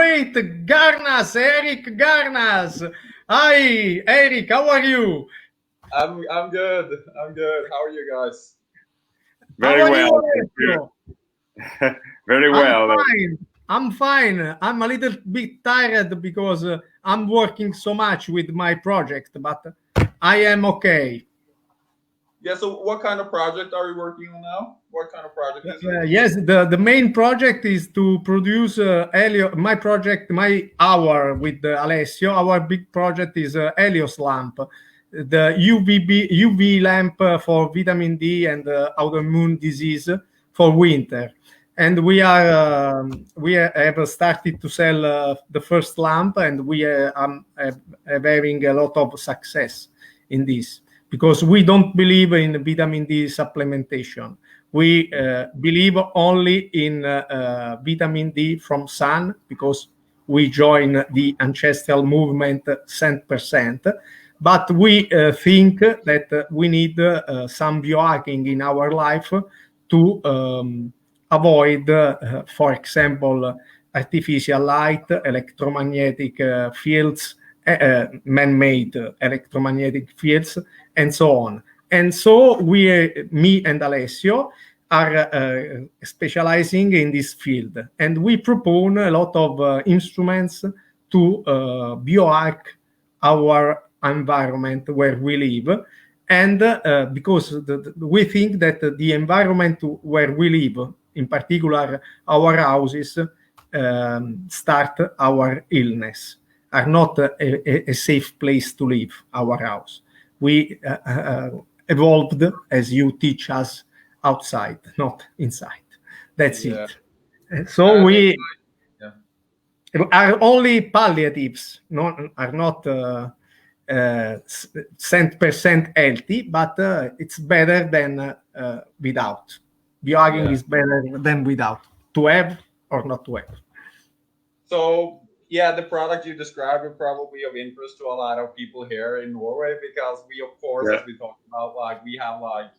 great Garnås, Eirik Garnås. Hi, Eirik, how are you? I'm good. I'm good. How are you guys? Very well. Very well. I'm fine. I'm a little bit tired because I'm working so much with my project, but I am okay. Yeah, so what kind of project are you working on now? What kind of project is it? Yes, the main project is to produce Helio. My project, our with Alessio, our big project is Helios lamp, the UV lamp for vitamin D and autoimmune disease for winter. And we have started to sell the first lamp, and we are having a lot of success in this, because we don't believe in vitamin D supplementation. We believe only in vitamin D from sun, because we join the ancestral movement 100%. But we think that we need some biohacking in our life to avoid, for example, artificial light, electromagnetic fields, man-made electromagnetic fields, and so on. And so me and Alessio are specializing in this field, and we propose a lot of instruments to biohack our environment where we live. And because we think that the environment where we live, in particular our houses, start our illness, are not a safe place to live, our house. We evolved, as you teach us, outside, not inside. That's it. So we are only palliatives, are not 100% healthy, but it's better than without. Biohacking is better than without, to have or not to have. So, yeah, the product you described is probably of interest to a lot of people here in Norway, because we, of course, as we talked about, like, we have like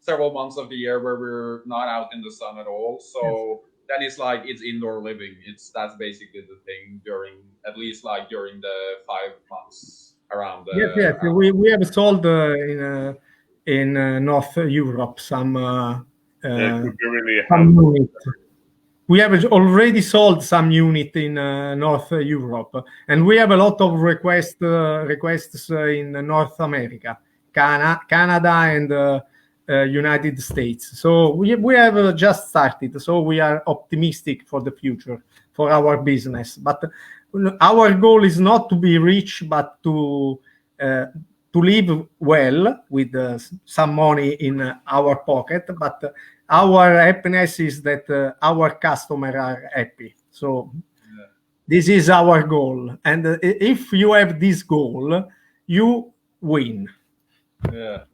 several months of the year where we're not out in the sun at all. So then it's like it's indoor living. That's basically the thing during, at least like during the 5 months around. Yes. We have sold in North Europe some. We have already sold some unit in North Europe, and we have a lot of requests in North America, Canada, and United States. So we have just started. So we are optimistic for the future for our business. But our goal is not to be rich, but to live well with some money in our pocket. But our happiness is that our customers are happy. So this is our goal. And if you have this goal, you win. Yeah.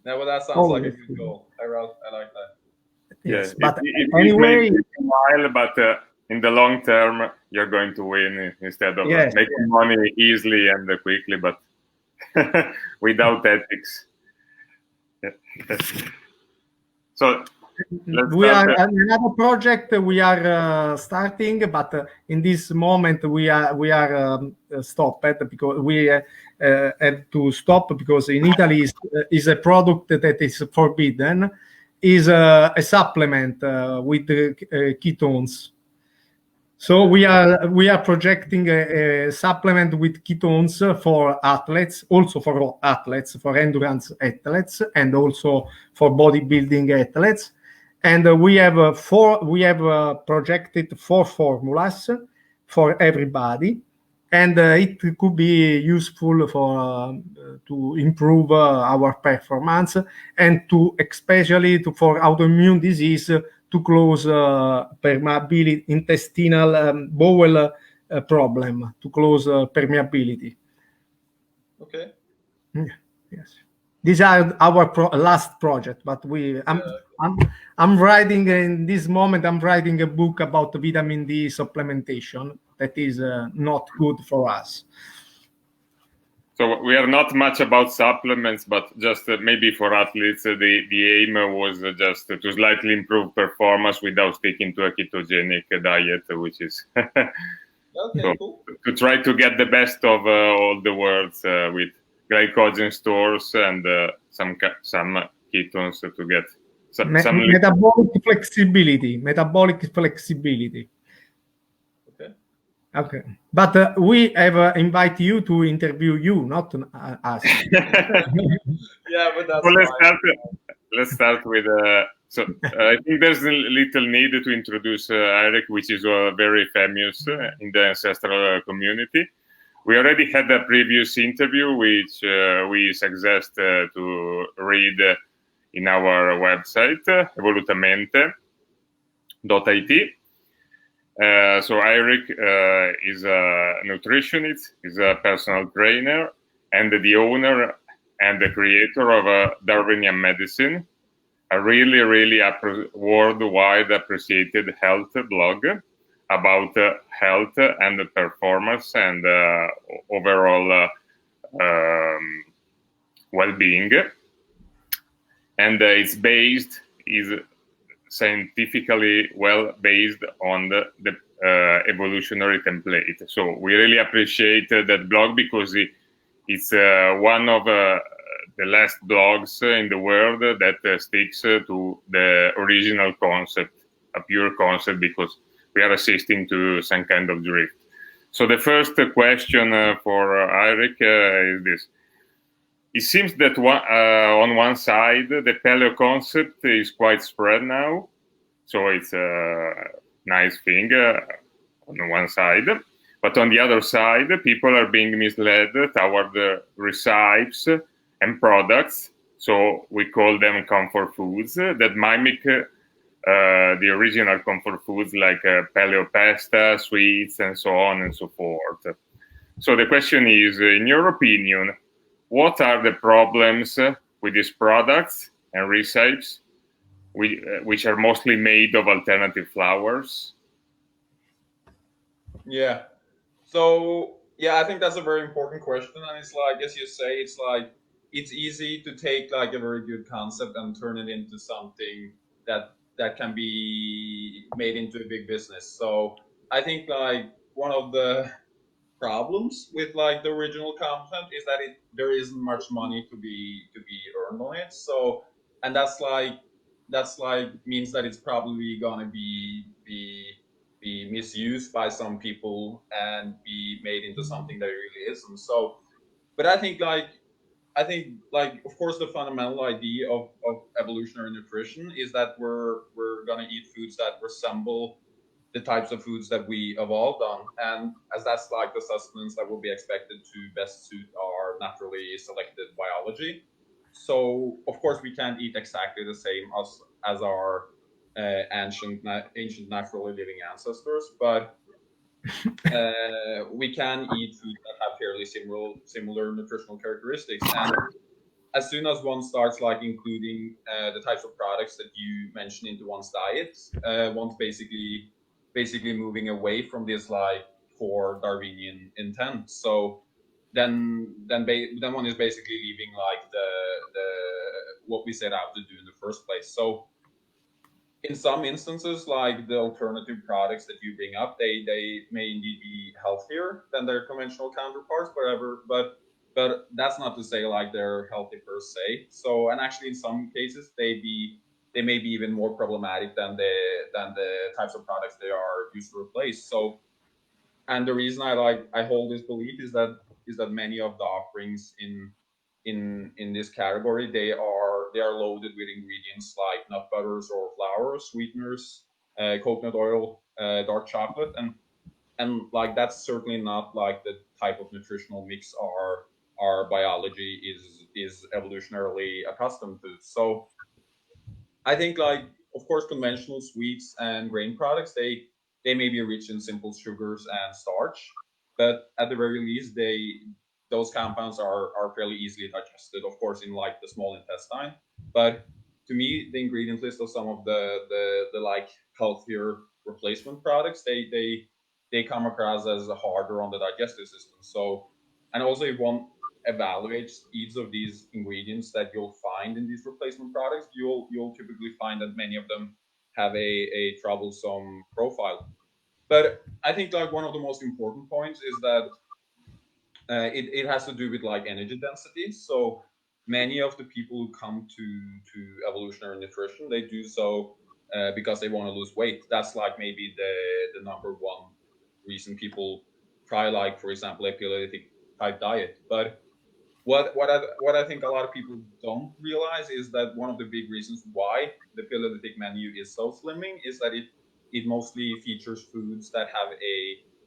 No, well, that sounds like a good goal. I like that. Yes, but anyway, it may take a while, but in the long term, you're going to win instead of making money easily and quickly, but without ethics. So we are another project we are starting, but in this moment we are stopped because we had to stop because in Italy is a product that is forbidden, is a supplement with ketones. So we are projecting a supplement with ketones for athletes, also for athletes, for endurance athletes, and also for bodybuilding athletes. And we have projected 4 formulas for everybody, and it could be useful for to improve our performance, and to especially for autoimmune disease, to close permeability, intestinal bowel problem, to close permeability. Okay. Yes. These are our last project, but I'm writing in this moment. I'm writing a book about vitamin D supplementation that is not good for us. So we are not much about supplements, but just maybe for athletes, the aim was just to slightly improve performance without sticking to a ketogenic diet, which is Okay, so cool. to try to get the best of all the worlds with glycogen stores and some ketones to get some metabolic flexibility. Okay. Okay, but we have invite you to interview you, not us. Yeah, but that's well, fine. let's start with so I think there's a little need to introduce Eirik, which is very famous in the ancestral community. We already had a previous interview, which we suggest to read in our website, EVOLUTAMENTE.IT. So Eirik is a nutritionist, is a personal trainer, and the owner and the creator of Darwinian Medicine, a really worldwide appreciated health blog about health and performance and overall well-being. And it's scientifically well based on the evolutionary template. So we really appreciate that blog because it's one of the last blogs in the world that sticks to the original concept, a pure concept, because we are assisting to some kind of drift. So the first question for Eirik is this. It seems that on one side, the paleo concept is quite spread now. So it's a nice thing on one side. But on the other side, people are being misled toward the recipes and products. So we call them comfort foods that mimic the original comfort foods like paleo pasta, sweets, and so on and so forth. So the question is, in your opinion, what are the problems with these products and recipes, which are mostly made of alternative flours? Yeah. So yeah, I think that's a very important question, and it's like, as you say, it's like it's easy to take like a very good concept and turn it into something that can be made into a big business. So I think like one of the problems with like the original content is that there isn't much money to be earned on it. So and that's like means that it's probably gonna be misused by some people and be made into something that it really isn't. So but I think like of course the fundamental idea of evolutionary nutrition is that we're gonna eat foods that resemble the types of foods that we evolved on, and as that's like the sustenance that will be expected to best suit our naturally selected biology. So of course we can't eat exactly the same as our ancient naturally living ancestors, but we can eat foods that have fairly similar nutritional characteristics. And as soon as one starts like including the types of products that you mentioned into one's diet, one's basically moving away from this like core Darwinian intent. So then one is basically leaving like the what we set out to do in the first place. So in some instances, like the alternative products that you bring up, they may indeed be healthier than their conventional counterparts, whatever. But that's not to say like they're healthy per se. So and actually in some cases they may be even more problematic than the types of products they are used to replace. So and the reason I hold this belief is that many of the offerings in this category they are loaded with ingredients like nut butters or flour, sweeteners, coconut oil, dark chocolate, and like that's certainly not like the type of nutritional mix our biology is evolutionarily accustomed to. So I think like of course conventional sweets and grain products they may be rich in simple sugars and starch, but at the very least those compounds are fairly easily digested, of course, in like the small intestine. But to me, the ingredient list of some of the like healthier replacement products they come across as harder on the digestive system. So and also if one evaluates each of these ingredients that you'll find in these replacement products, you'll typically find that many of them have a troublesome profile. But I think like one of the most important points is that it has to do with like energy density. So many of the people who come to evolutionary nutrition, they do so because they want to lose weight. That's like maybe the number one reason people try, like for example, a Paleolithic type diet. But what I think a lot of people don't realize is that one of the big reasons why the Paleolithic menu is so slimming is that it mostly features foods that have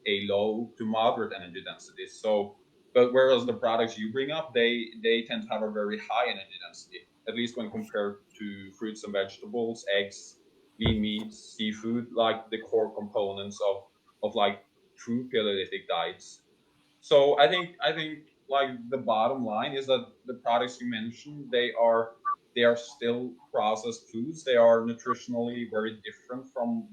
a low to moderate energy density. So, but whereas the products you bring up, they tend to have a very high energy density, at least when compared to fruits and vegetables, eggs, lean meats, seafood, like the core components of like true Paleolithic diets. So I think like the bottom line is that the products you mentioned, they are still processed foods. They are nutritionally very different from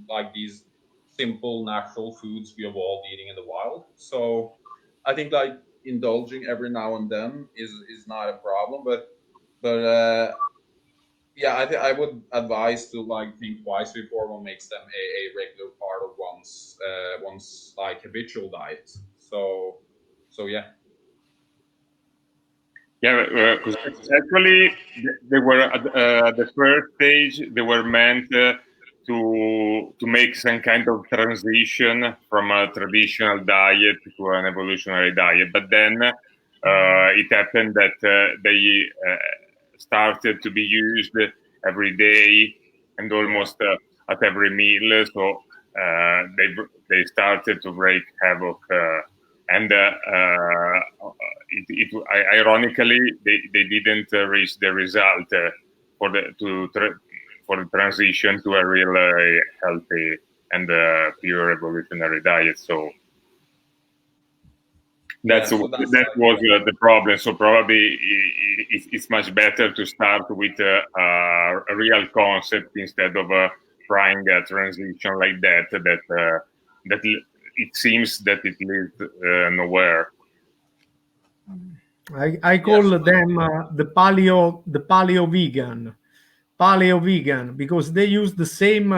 like these simple natural foods we evolved eating in the wild. So I think like indulging every now and then is not a problem, but yeah, I would advise to like think twice before one makes them a regular part of one's like habitual diet. So yeah. Yeah, because actually they were at the first stage. They were meant to make some kind of transition from a traditional diet to an evolutionary diet. But then it happened that they started to be used every day and almost at every meal. So they started to wreak havoc. And ironically, they didn't reach the result for for the transition to a real healthy and pure evolutionary diet. So Yeah, so that's that like was the problem. So probably it's much better to start with a real concept instead of trying a transition like that. That it seems that it leads nowhere. I call yes. them the paleo vegan, because they use the same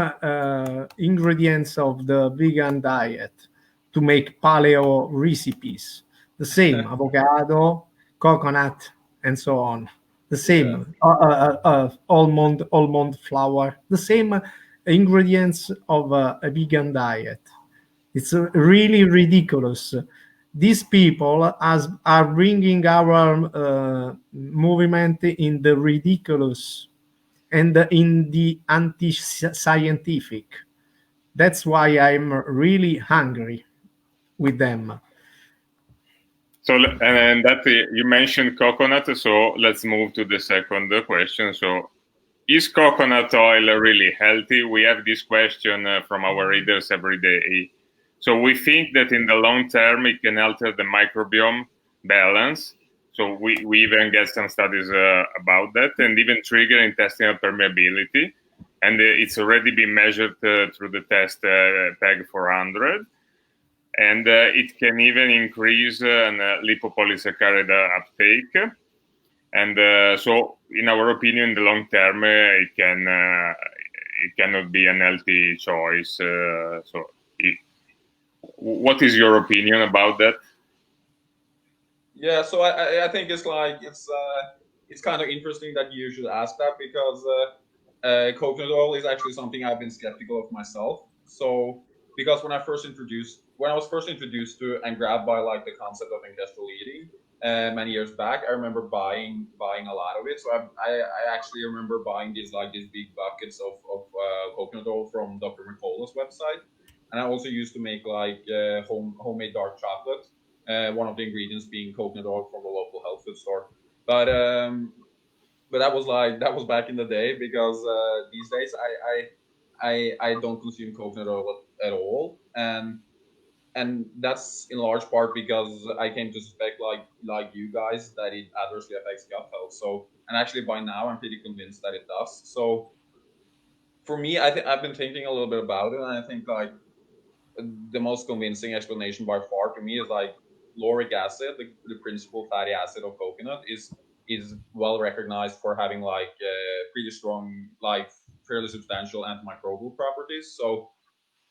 ingredients of the vegan diet to make paleo recipes. The same avocado, coconut, and so on. The Yeah. same almond flour. The same ingredients of a vegan diet. It's really ridiculous. These people are bringing our movement in the ridiculous and in the anti-scientific. That's why I'm really hungry with them. So, and that you mentioned coconut, so let's move to the second question. So, is coconut oil really healthy? We have this question from our readers every day. So, we think that in the long term it can alter the microbiome balance. So, we even get some studies about that, and even trigger intestinal permeability. And it's already been measured through the test PEG 400. And it can even increase lipopolysaccharide uptake. And so, in our opinion, in the long term, it cannot be an healthy choice. What is your opinion about that? Yeah, so I think it's like it's kind of interesting that you should ask that because coconut oil is actually something I've been skeptical of myself. So because when I was first introduced to and grabbed by like the concept of ancestral eating many years back, I remember buying a lot of it. So I actually remember buying these big buckets of coconut oil from Dr. McCullough's website, and I also used to make like homemade dark chocolate. One of the ingredients being coconut oil from a local health food store. But that was back in the day because these days I don't consume coconut oil at all, and that's in large part because I came to suspect like you guys that it adversely affects gut health. So and actually by now I'm pretty convinced that it does. So for me, I've been thinking a little bit about it, and I think like the most convincing explanation by far to me is like lauric acid, the principal fatty acid of coconut, is well recognized for having like pretty strong, like fairly substantial antimicrobial properties. So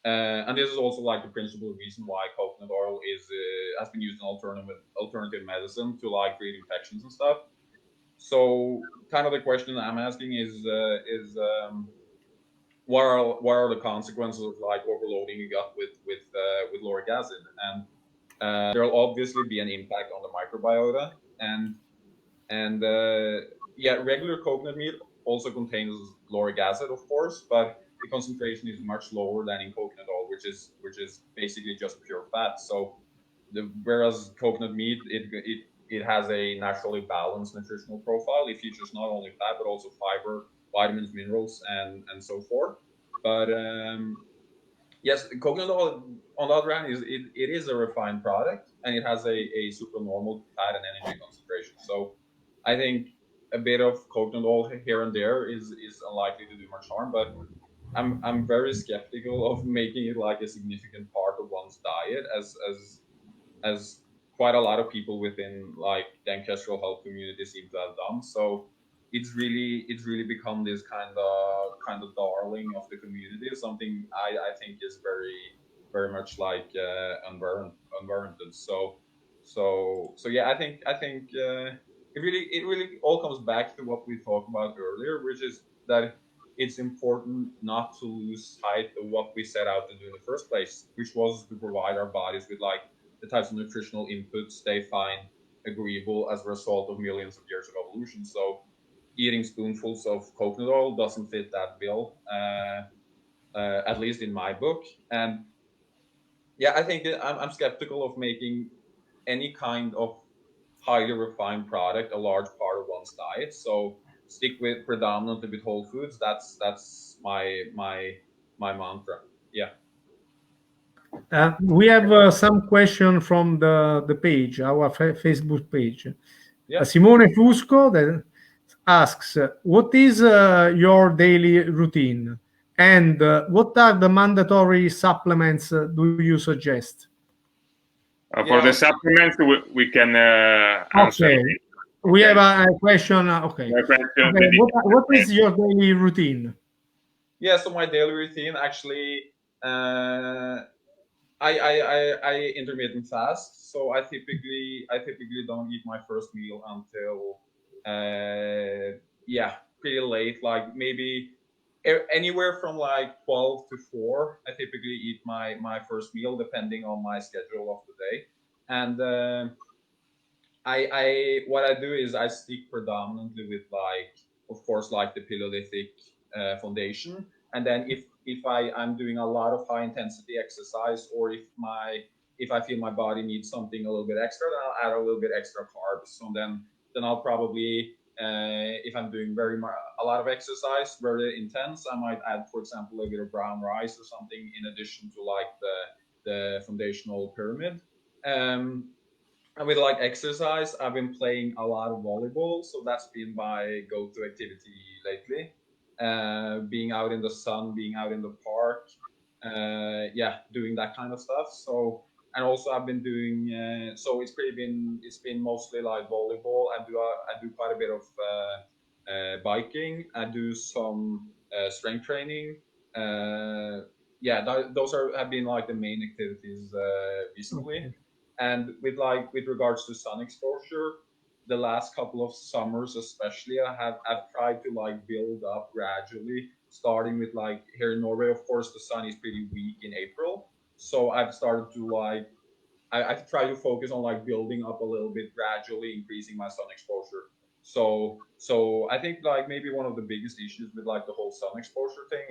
And this is also like the principal reason why coconut oil has been used in alternative medicine to like treat infections and stuff. So kind of the question I'm asking is what are the consequences of like overloading your gut with lauric acid? And there'll obviously be an impact on the microbiota, and regular coconut meat also contains lauric acid, of course, but the concentration is much lower than in coconut oil, which is basically just pure fat. So whereas coconut meat, it has a naturally balanced nutritional profile. It features not only fat but also fiber, vitamins, minerals, and so forth. But yes, coconut oil, on the other hand, it is a refined product, and it has a supernormal fat and energy concentration. So I think a bit of coconut oil here and there is unlikely to do much harm, but I'm very skeptical of making it like a significant part of one's diet, as quite a lot of people within like the ancestral health community seem to have done. So it's really become this kind of darling of the community, something I think is very much like unwarranted. So yeah, I think it really all comes back to what we talked about earlier, which is that it's important not to lose sight of what we set out to do in the first place, which was to provide our bodies with like the types of nutritional inputs they find agreeable as a result of millions of years of evolution. So eating spoonfuls of coconut oil doesn't fit that bill, at least in my book. And yeah, I think I'm skeptical of making any kind of highly refined product a large part of one's diet. So stick with predominantly with whole foods. That's my mantra. Yeah. We have some question from the page, our Facebook page. Yeah. Simone Fusco that asks, what is your daily routine? And what are the mandatory supplements do you suggest? For the supplements, we can answer. Okay. We have a question. Okay. What is your daily routine? Yeah, so my daily routine actually, I intermittent fast. So I typically don't eat my first meal until pretty late, like maybe anywhere from like 12 to 4. I typically eat my first meal depending on my schedule of the day. And what I do is I stick predominantly with like, of course, like the Paleolithic foundation. And then if I'm doing a lot of high intensity exercise, or if I feel my body needs something a little bit extra, then I'll add a little bit extra carbs. So then I'll probably if I'm doing a lot of exercise, very intense, I might add, for example, a bit of brown rice or something in addition to like the foundational pyramid. And with like exercise, I've been playing a lot of volleyball, so that's been my go-to activity lately. Being out in the sun, being out in the park, doing that kind of stuff. So, and also I've been doing so it's been mostly like volleyball. I do quite a bit of biking. I do some strength training. Those have been like the main activities recently. Okay. And with regards to sun exposure, the last couple of summers especially, I've tried to like build up gradually, starting with like here in Norway, of course, the sun is pretty weak in April. So I've started to like I've tried to focus on like building up a little bit gradually, increasing my sun exposure. So I think like maybe one of the biggest issues with like the whole sun exposure thing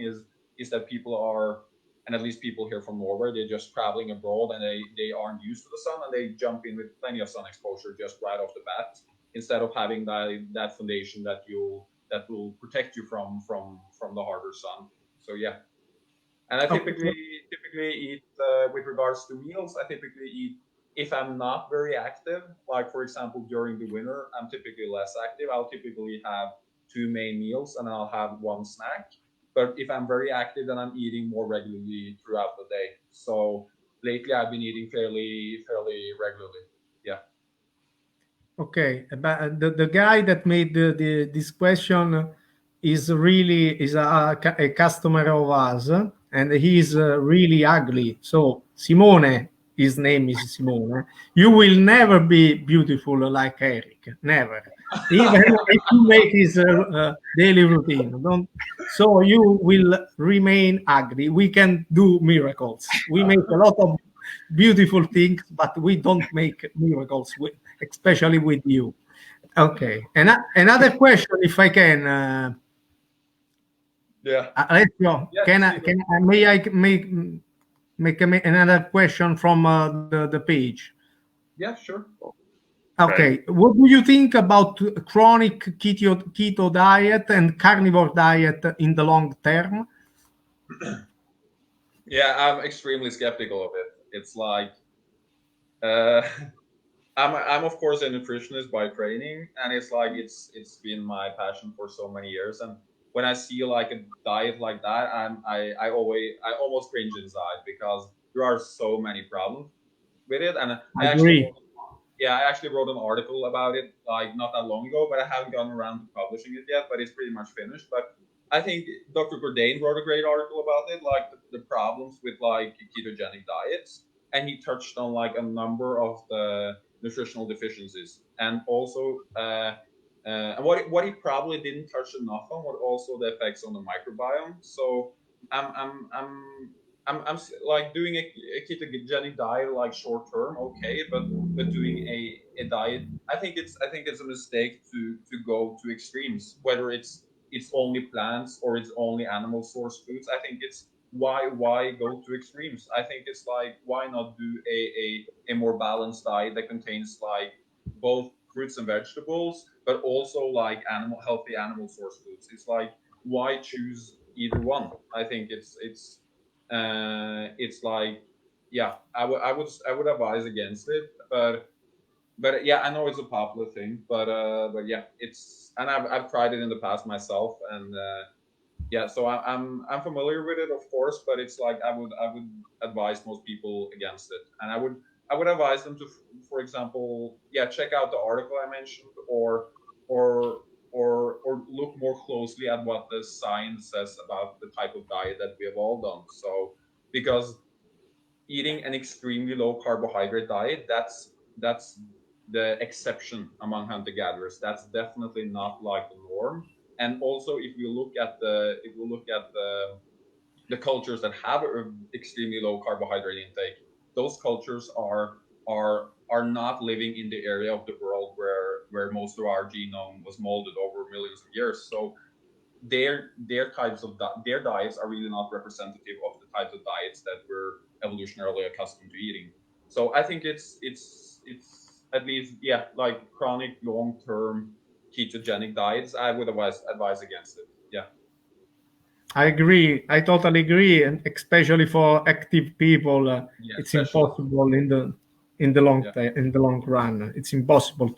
is that people are, and at least people here from Norway, they're just traveling abroad and they aren't used to the sun, and they jump in with plenty of sun exposure just right off the bat, instead of having that foundation that will protect you from the harder sun. So yeah. And I typically eat with regards to meals. I typically eat, if I'm not very active, like for example during the winter, I'm typically less active. I'll typically have 2 main meals and I'll have 1 snack. But if I'm very active, then I'm eating more regularly throughout the day. So lately, I've been eating fairly regularly. Yeah. Okay, but the guy that made this question is a customer of us, and he's really ugly. So Simone, his name is Simone. You will never be beautiful like Eirik, never. Even if you make his daily routine, don't. So you will remain ugly. We can do miracles. We make a lot of beautiful things, but we don't make miracles, especially with you. Okay. And another question, if I can. Yeah. Alessio, Yeah, may I make another question from the page? Yeah, sure. Okay. What do you think about chronic keto diet and carnivore diet in the long term? Yeah, I'm extremely skeptical of it. It's like, uh, I'm of course a nutritionist by training, and it's like it's been my passion for so many years. And when I see like a diet like that, I almost cringe inside because there are so many problems with it. And I agree. I actually wrote an article about it like not that long ago, but I haven't gotten around to publishing it yet. But it's pretty much finished. But I think Dr. Bourdain wrote a great article about it, like the problems with like ketogenic diets, and he touched on like a number of the nutritional deficiencies, and also and what he probably didn't touch enough on were also the effects on the microbiome. So I'm I'm I'm I'm like doing a ketogenic diet like short term, okay, but doing a diet, I think it's a mistake to go to extremes, whether it's only plants or it's only animal source foods. I think it's why go to extremes. I think it's like why not do a more balanced diet that contains like both fruits and vegetables, but also like healthy animal source foods. It's like why choose either one? I think it's like yeah, I would advise against it, but yeah, I know it's a popular thing, but yeah, it's and I've tried it in the past myself, and yeah, so I'm familiar with it, of course, but it's like I would advise most people against it, and I would advise them to, for example, yeah, check out the article I mentioned, or or look more closely at what the science says about the type of diet that we have all done. So because eating an extremely low carbohydrate diet, that's the exception among hunter gatherers. That's definitely not like the norm. And also, if you look at the cultures that have an extremely low carbohydrate intake, those cultures are not living in the area of the world where most of our genome was molded over millions of years. So their diets are really not representative of the types of diets that we're evolutionarily accustomed to eating. So I think it's at least, yeah, like chronic long term ketogenic diets. I would advise against it. Yeah. I agree. I totally agree, and especially for active people, Yeah, it's especially. impossible Yeah. in the long run. It's impossible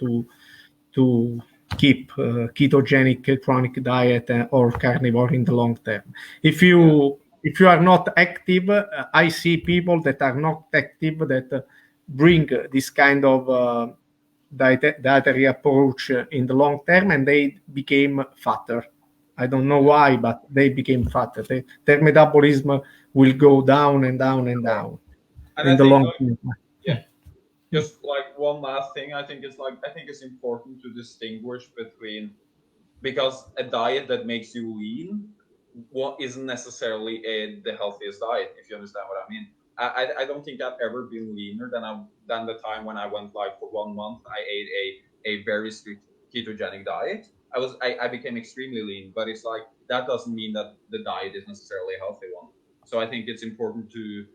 to keep ketogenic chronic diet or carnivore in the long term. If you are not active, I see people that are not active that bring this kind of dietary approach in the long term, and they became fatter. I don't know why, but they became fatter. Their metabolism will go down and down and down And in I the think long like, term. yeah, just like one last thing, I think it's important to distinguish between, because a diet that makes you lean what isn't necessarily the healthiest diet, if you understand what I mean. I don't think I've ever been leaner than the time when I went like for 1 month. I ate a very strict ketogenic diet. I became extremely lean, but it's like that doesn't mean that the diet is necessarily a healthy one. So I think it's important to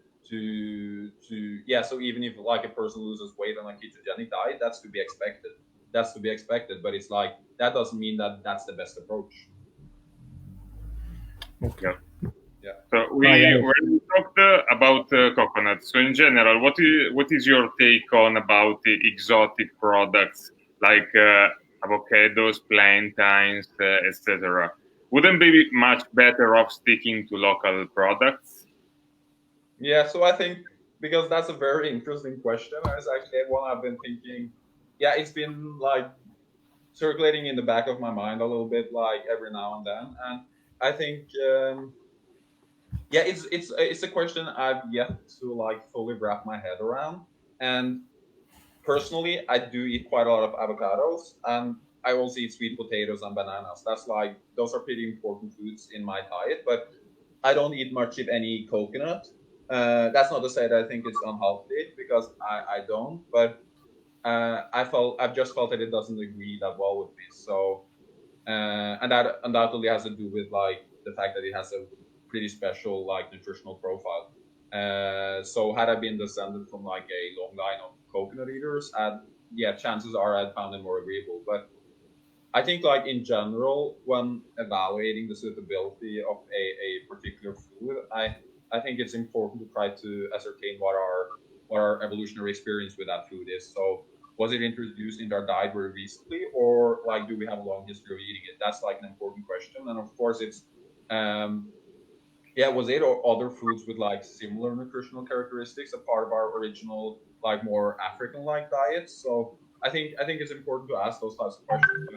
yeah. So even if like a person loses weight on a ketogenic diet, that's to be expected. That's to be expected. But it's like that doesn't mean that that's the best approach. Okay. Yeah. Yeah. So yeah. when we talked about coconut, so in general, what is your take on about the exotic products like avocados, plantains, etc.? Wouldn't be much better off sticking to local products? Yeah, so I think because that's a very interesting question, and it's actually one I've been thinking. Yeah, it's been like circulating in the back of my mind a little bit, like every now and then. And I think Yeah, it's a question I've yet to like fully wrap my head around. And personally, I do eat quite a lot of avocados, and I also eat sweet potatoes and bananas. That's like those are pretty important foods in my diet, but I don't eat much, if any, coconut. That's not to say that I think it's unhealthy, because I don't, but I've just felt that it doesn't agree that well with me. So and that undoubtedly has to do with like the fact that it has a pretty special like nutritional profile. So had I been descended from like a long line of coconut eaters, yeah, chances are I'd found it more agreeable. But I think like in general, when evaluating the suitability of a particular food, I think it's important to try to ascertain what our evolutionary experience with that food is. So was it introduced in our diet very recently, or like do we have a long history of eating it? That's like an important question. And of course it's yeah, was it or other foods with like similar nutritional characteristics a part of our original like more African like diets? So I think it's important to ask those types of questions.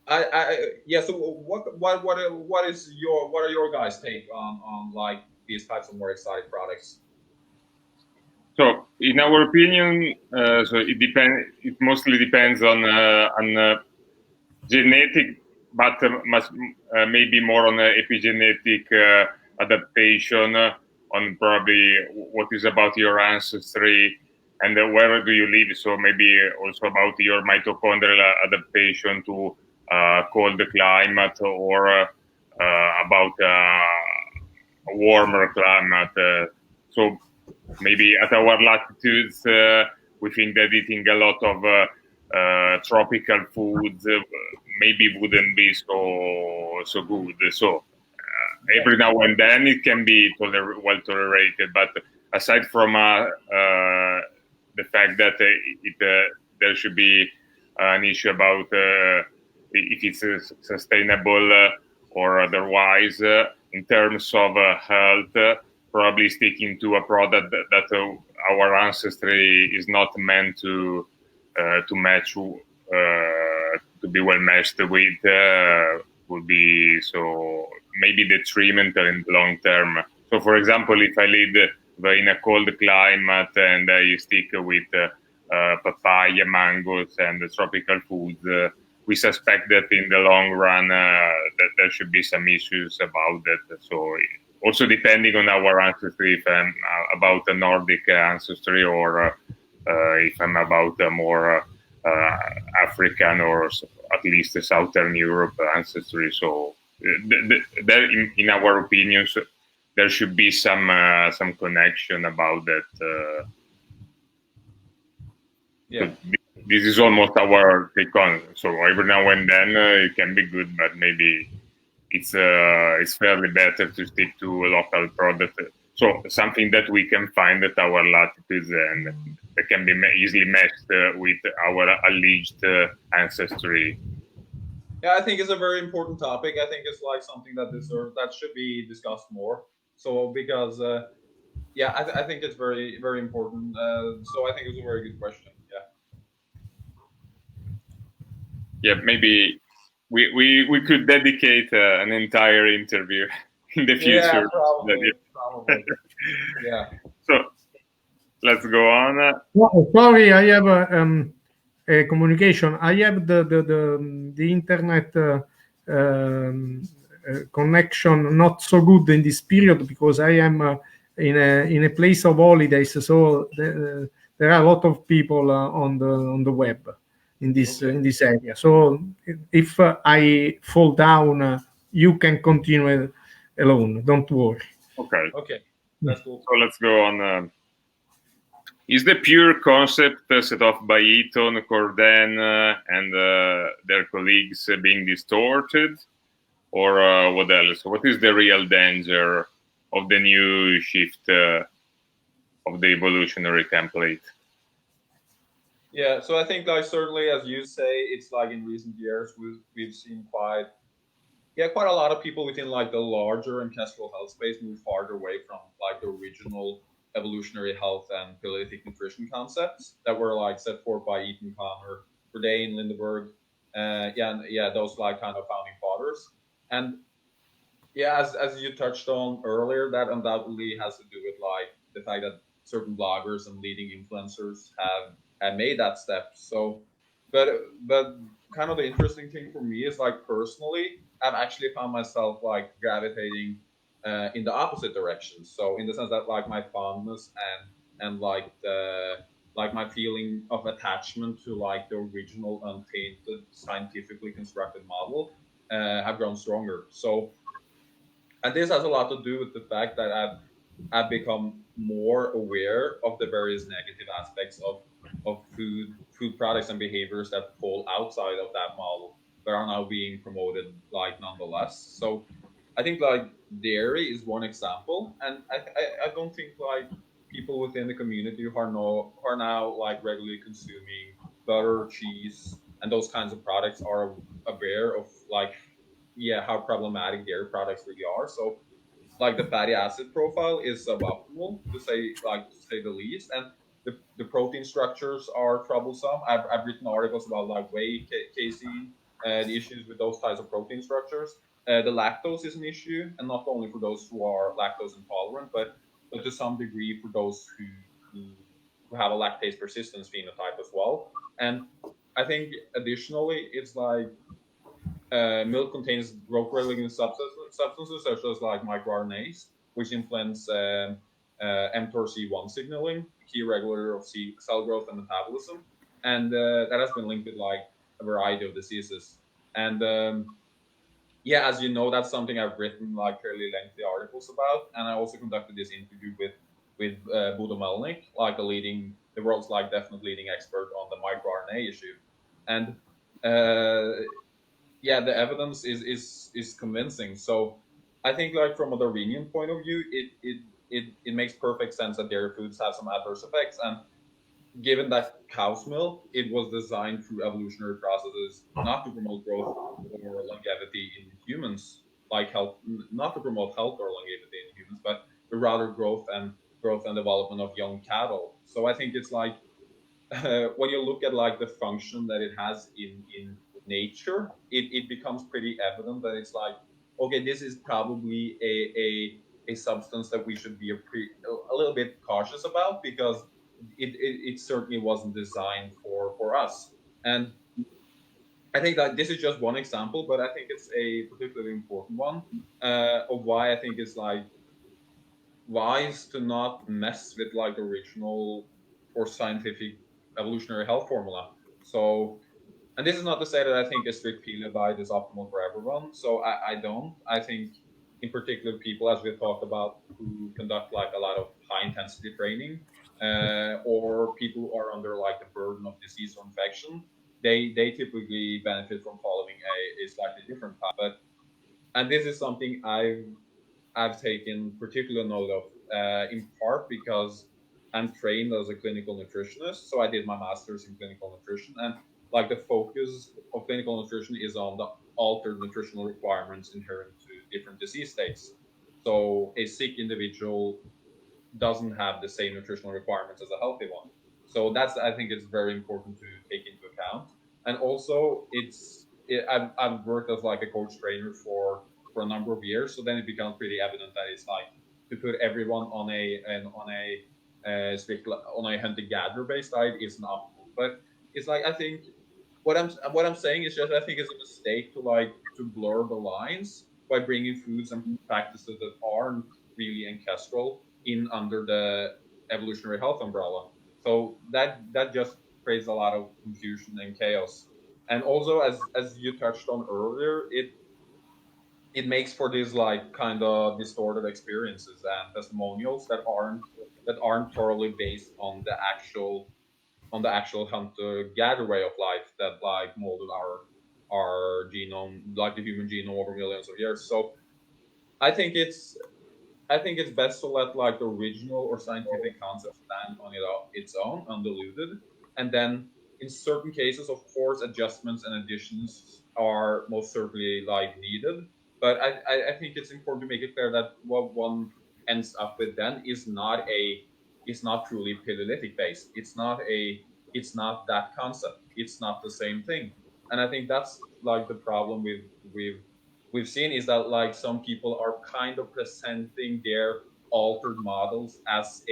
But yeah. So what are your guys' take on like these types of more exotic products? So, in our opinion, so it depends. It mostly depends on genetic, but maybe more on epigenetic adaptation, on probably what is about your ancestry and where do you live. So maybe also about your mitochondrial adaptation to cold climate, or about a warmer climate. So maybe at our latitudes, we think that eating a lot of tropical foods maybe wouldn't be so good. So every now and then it can be well tolerated, but aside from the fact that there should be an issue about if it's sustainable or otherwise, in terms of health, probably sticking to a product that our ancestry is not meant to match, to be well matched with, would be so maybe detrimental in the long term. So, for example, if I live in a cold climate and I stick with papaya, mangoes, and tropical foods, we suspect that in the long run that there should be some issues about that. So, also depending on our ancestry, if I'm about a Nordic ancestry, or if I'm about a more African, or at least a Southern Europe ancestry. So there, in our opinions, there should be some connection about that. Yeah. So this is almost our take on. So every now and then it can be good, but maybe it's fairly better to stick to a local product. So something that we can find at our latitudes and that can be easily matched with our alleged ancestry. Yeah, I think it's a very important topic. I think it's like something that should be discussed more. So because yeah, I think it's very very important. So I think it's a very good question. Yeah, maybe we could dedicate an entire interview in the future. Yeah, probably. Yeah. So let's go on. Sorry, I have a communication. I have the internet connection not so good in this period, because I am in a place of holidays. So there are a lot of people on the web in this area. So if I fall down, you can continue alone. Don't worry. Okay. Okay. That's cool. So let's go on. Is the pure concept set off by Eaton, Corden, and their colleagues being distorted, or what else? What is the real danger of the new shift of the evolutionary template? Yeah, so I think like certainly as you say, it's like in recent years we've seen quite a lot of people within like the larger ancestral health space move farther away from like the original evolutionary health and paleolithic nutrition concepts that were like set forth by Eaton, Connor, Bourdain, Lindeberg, those like kind of founding fathers. And Yeah, as you touched on earlier, that undoubtedly has to do with like the fact that certain bloggers and leading influencers have made that step. So, but but kind of the interesting thing for me is like personally, I've actually found myself like gravitating in the opposite direction. So in the sense that like my fondness and like my feeling of attachment to like the original untainted scientifically constructed model have grown stronger. So, and this has a lot to do with the fact that I've become more aware of the various negative aspects of food products and behaviors that fall outside of that model, but are now being promoted like nonetheless. So I think like dairy is one example, and I don't think like people within the community who are now like regularly consuming butter, cheese, and those kinds of products are aware of like how problematic dairy products really are. So like the fatty acid profile is suboptimal to say the least, and the protein structures are troublesome. I've written articles about like whey casein, the issues with those types of protein structures. The lactose is an issue, and not only for those who are lactose intolerant, but to some degree for those who have a lactase persistence phenotype as well. And I think additionally, it's like milk contains growth-regulating substances such as like microRNAs, which influence mTORC1 signaling, a key regulator of cell growth and metabolism, and that has been linked with like a variety of diseases. And as you know, that's something I've written like fairly lengthy articles about, and I also conducted this interview with Bodo Melnick, like the world's like definite leading expert on the microRNA issue, and the evidence is convincing. So I think like from a Darwinian point of view, it makes perfect sense that dairy foods have some adverse effects. And given that cow's milk, it was designed through evolutionary processes not to promote growth or longevity in humans, like health, not to promote health or longevity in humans, but rather growth and development of young cattle. So I think it's like when you look at like the function that it has in nature, it becomes pretty evident that it's like, okay, this is probably a substance that we should be a little bit cautious about, because it certainly wasn't designed for us. And I think that this is just one example, but I think it's a particularly important one of why I think it's like wise to not mess with like original or scientific evolutionary health formula. So, and this is not to say that I think a strict paleo diet is optimal for everyone. So I don't. I think in particular people, as we've talked about, who conduct like a lot of high intensity training, or people who are under like the burden of disease or infection, they typically benefit from following a slightly different path. But and this is something I've taken particular note of, in part because I'm trained as a clinical nutritionist. So I did my master's in clinical nutrition, and like the focus of clinical nutrition is on the altered nutritional requirements inherent to different disease states. So a sick individual doesn't have the same nutritional requirements as a healthy one. So that's, I think it's very important to take into account. And also I've worked as like a coach trainer for a number of years. So then it becomes pretty evident that it's like to put everyone on a strict on a hunter gatherer based diet isn't optimal. But it's like, I think what I'm saying is just, I think it's a mistake to blur the lines by bringing foods and practices that aren't really ancestral in under the evolutionary health umbrella. So that just creates a lot of confusion and chaos. And also, as you touched on earlier, it makes for these like kind of distorted experiences and testimonials that aren't thoroughly based on the actual hunter gatherer way of life that like molded our genome, like the human genome, over millions of years. So I think it's I think it's best to let like the original or scientific concept stand on its own, undiluted, and then in certain cases, of course, adjustments and additions are most certainly like needed. But I think it's important to make it clear that what one ends up with then is not truly paleolithic based. It's not that concept. It's not the same thing. And I think that's like the problem with we've seen is that like some people are kind of presenting their altered models as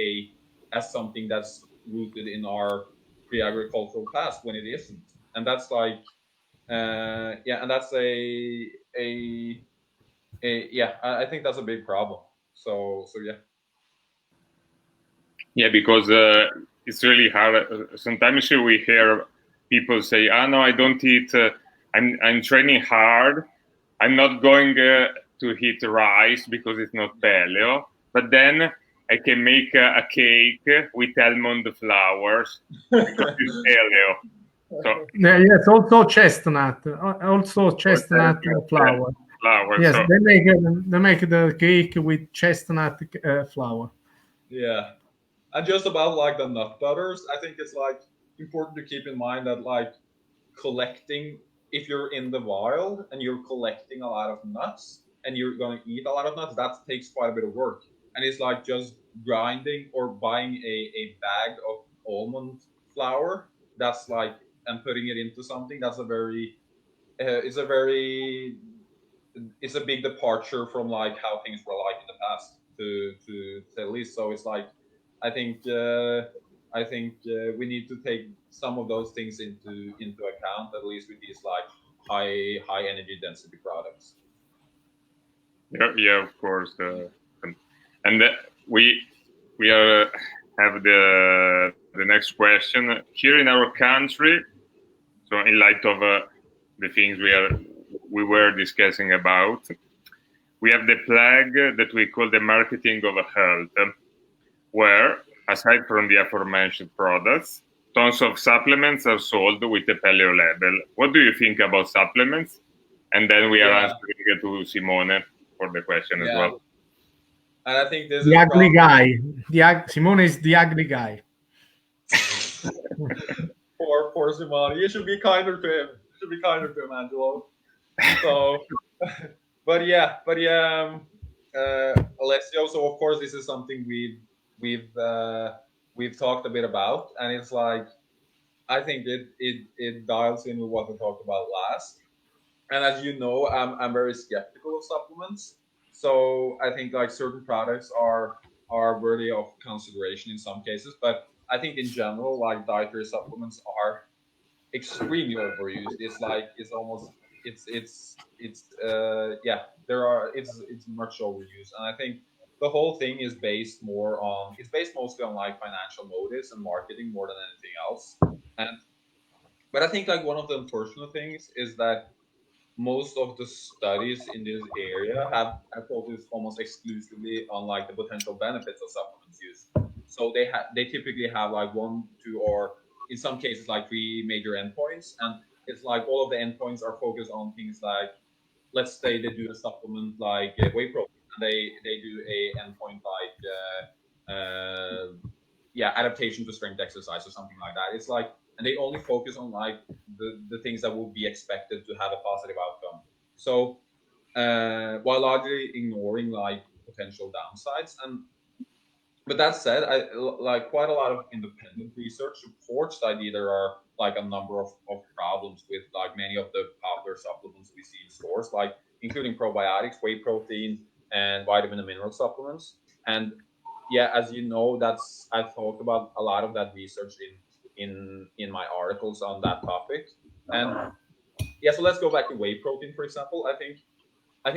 something that's rooted in our pre-agricultural past when it isn't, and that's like and that's I think that's a big problem. So yeah. Yeah, because it's really hard. Sometimes we hear people say, "Ah, no, I don't eat. I'm training hard. I'm not going to eat rice because it's not paleo. But then I can make a cake with almond flowers because it's paleo." So yes, also chestnut, chestnut flour. Flour. Yes, So, they make the cake with chestnut flour. Yeah. And just about like the nut butters, I think it's like important to keep in mind that like collecting, if you're in the wild and you're collecting a lot of nuts and you're going to eat a lot of nuts, that takes quite a bit of work. And it's like just grinding or buying a bag of almond flour, that's like, and putting it into something, that's a very, it's a very, it's a big departure from like how things were like in the past to say the least. So it's like, I think we need to take some of those things into account, at least with these like high energy density products. yeah, of course. And we have the next question here in our country. So in light of the things we were discussing about, we have the plague that we call the marketing of health, where aside from the aforementioned products, tons of supplements are sold with the paleo label. What do you think about supplements? And then we are answering to Simone for the question as well. And I think this the is ugly guy. Simone is the ugly guy. Poor Simone. You should be kinder to him. You should be kinder to him, Angelo. So, but yeah, Alessio. So of course, this is something we've talked a bit about, and it's like, I think it dials in with what we talked about last. And as you know, I'm very skeptical of supplements. So I think like certain products are worthy of consideration in some cases, but I think in general, like dietary supplements are extremely overused. It's like it's much overused, and I think the whole thing is based mostly on like financial motives and marketing more than anything else. But I think like one of the unfortunate things is that most of the studies in this area have focused almost exclusively on like the potential benefits of supplements use. So they typically have like 1, 2, or in some cases like 3 major endpoints, and it's like all of the endpoints are focused on things like, let's say they do a supplement like whey protein, and they do a endpoint like adaptation to strength exercise or something like that. It's like, and they only focus on like the things that would be expected to have a positive outcome. So while largely ignoring like potential downsides. But that said, I like quite a lot of independent research supports the idea there are like a number of problems with like many of the popular supplements we see in stores, like including probiotics, whey protein, and vitamin and mineral supplements. And yeah, as you know, I've talked about a lot of that research in my articles on that topic. And yeah, so let's go back to whey protein, for example. I think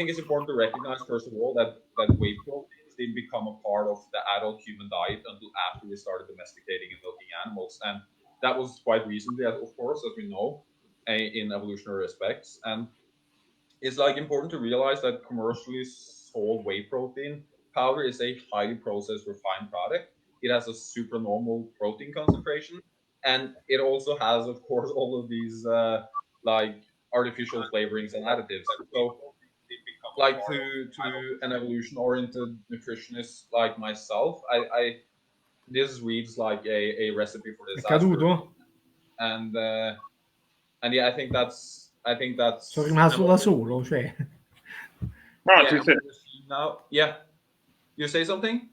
it's important to recognize, first of all, that whey proteins didn't become a part of the adult human diet until after we started domesticating and milking animals. And that was quite recently, of course, as we know, in evolutionary respects. And it's like important to realize that commercially sold whey protein powder is a highly processed, refined product. It has a supernormal protein concentration, and it also has, of course, all of these like artificial flavorings and additives. So like to an evolution oriented nutritionist like myself, I this reads like a recipe for disaster. And yeah, I think that's Sono rimasto da solo, cioè. Now, yeah, you say something?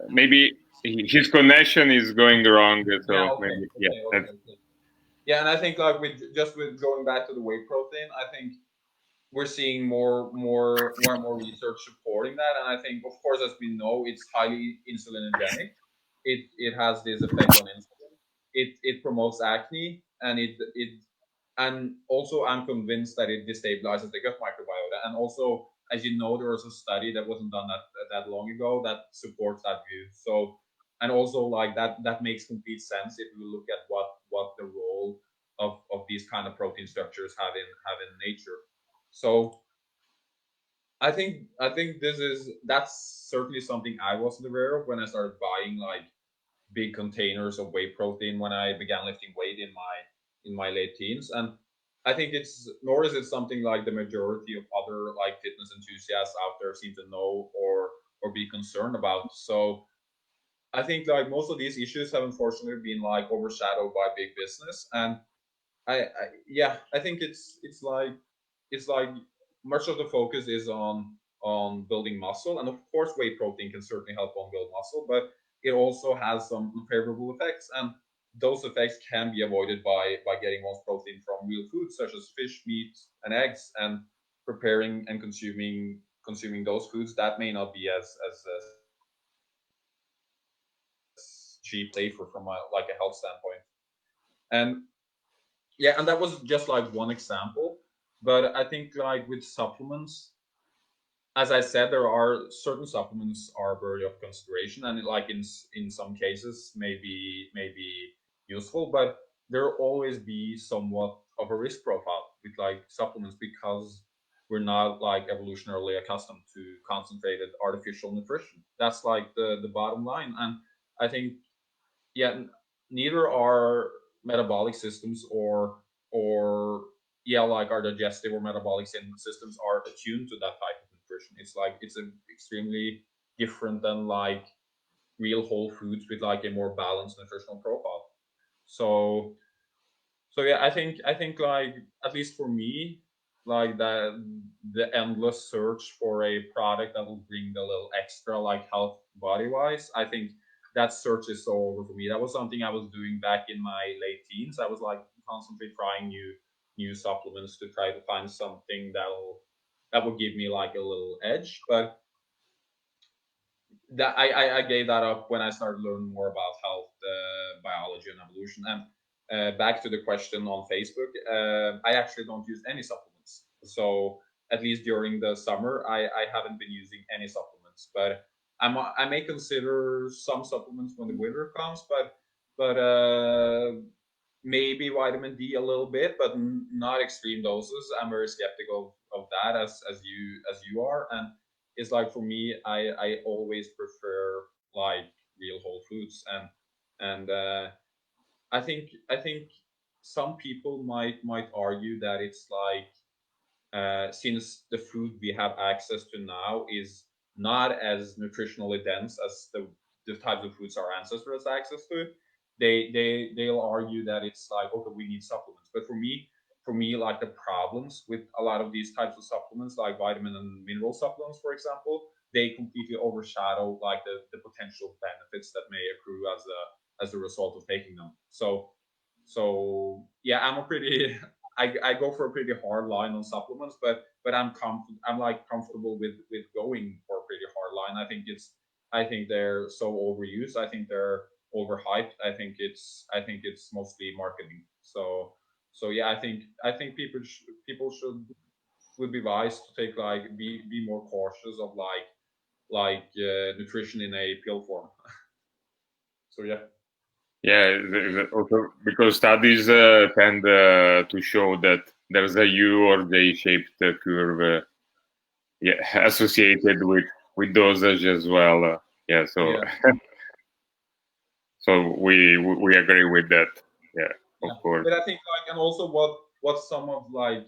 Maybe his connection is going wrong. So Yeah, okay, maybe, okay. Yeah, and I think like with going back to the whey protein, I think we're seeing more and more research supporting that. And I think, of course, as we know, it's highly insulinogenic. It has this effect on insulin. It promotes acne, and and also I'm convinced that it destabilizes the gut microbiota. And also, as you know, there was a study that wasn't done that long ago that supports that view. So, and also like that makes complete sense if you look at what the role of these kind of protein structures have in nature. So I think that's certainly something I wasn't aware of when I started buying like big containers of whey protein when I began lifting weight in my late teens. And I think it's nor is it something like the majority of other like fitness enthusiasts out there seem to know or be concerned about. So I think like most of these issues have unfortunately been like overshadowed by big business. And yeah, I think it's like much of the focus is on building muscle, and of course whey protein can certainly help on build muscle, but it also has some unfavorable effects, and those effects can be avoided by getting one's protein from real foods such as fish, meat, and eggs, and preparing and consuming those foods that may not be as cheap, safer from like a health standpoint. And yeah, and that was just like one example. But I think like with supplements, as I said, there are certain supplements are worthy of consideration, and like in some cases maybe useful, but there will always be somewhat of a risk profile with like supplements because we're not like evolutionarily accustomed to concentrated artificial nutrition. That's like the bottom line. And I think yeah, neither our metabolic systems or yeah, like our digestive or metabolic systems are attuned to that type of nutrition. It's like it's a extremely different than like real whole foods with like a more balanced nutritional profile. So yeah, I think like at least for me, like the endless search for a product that will bring the little extra like health body wise, I think that search is so over for me. That was something I was doing back in my late teens. I was like constantly trying new supplements to try to find something that will give me like a little edge. But that I gave that up when I started learning more about health, biology, and evolution. And back to the question on Facebook, I actually don't use any supplements. So at least during the summer, I haven't been using any supplements. But I may consider some supplements when the winter comes. But maybe vitamin D a little bit, but not extreme doses. I'm very skeptical of that as you are. And it's like for me, I always prefer like real whole foods. And I think some people might argue that it's like since the food we have access to now is not as nutritionally dense as the types of foods our ancestors had access to, they'll argue that it's like, okay, we need supplements. But for me, like the problems with a lot of these types of supplements, like vitamin and mineral supplements, for example, they completely overshadow like the potential benefits that may accrue as a result of taking them. So yeah, I go for a pretty hard line on supplements, but I'm like comfortable with going for a pretty hard line. I think they're so overused. I think they're overhyped. I think it's mostly marketing. So yeah, I think people should would be wise to take like be more cautious of like nutrition in a pill form. So yeah. Yeah, also because studies tend to show that there's a U or J-shaped curve, yeah, associated with dosage as well. Yeah, so Yeah. so we agree with that. Yeah, of Yeah. course. But I think like, and also what some of like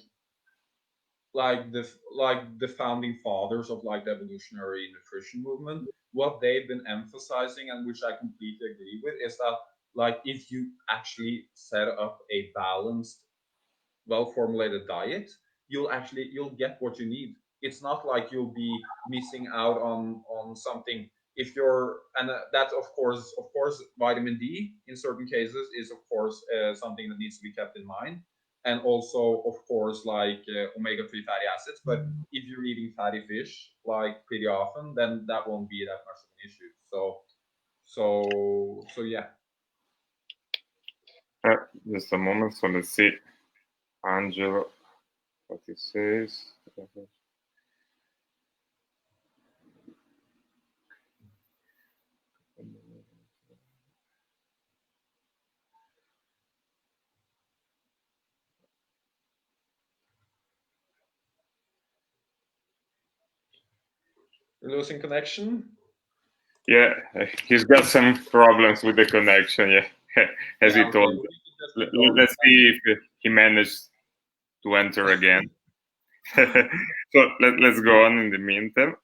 the founding fathers of like the evolutionary nutrition movement, what they've been emphasizing, and which I completely agree with, is that like if you actually set up a balanced, well formulated diet, you'll get what you need. It's not like you'll be missing out on something if you're, and that's of course vitamin D in certain cases is of course something that needs to be kept in mind, and also of course like omega-3 fatty acids. But if you're eating fatty fish like pretty often, then that won't be that much of an issue. So yeah. Just a moment. So let's see, Angelo, what he says. You're losing connection. Yeah, he's got some problems with the connection. Yeah, as he told. Okay. Let's see if he managed to enter again. So let's go on in the meantime.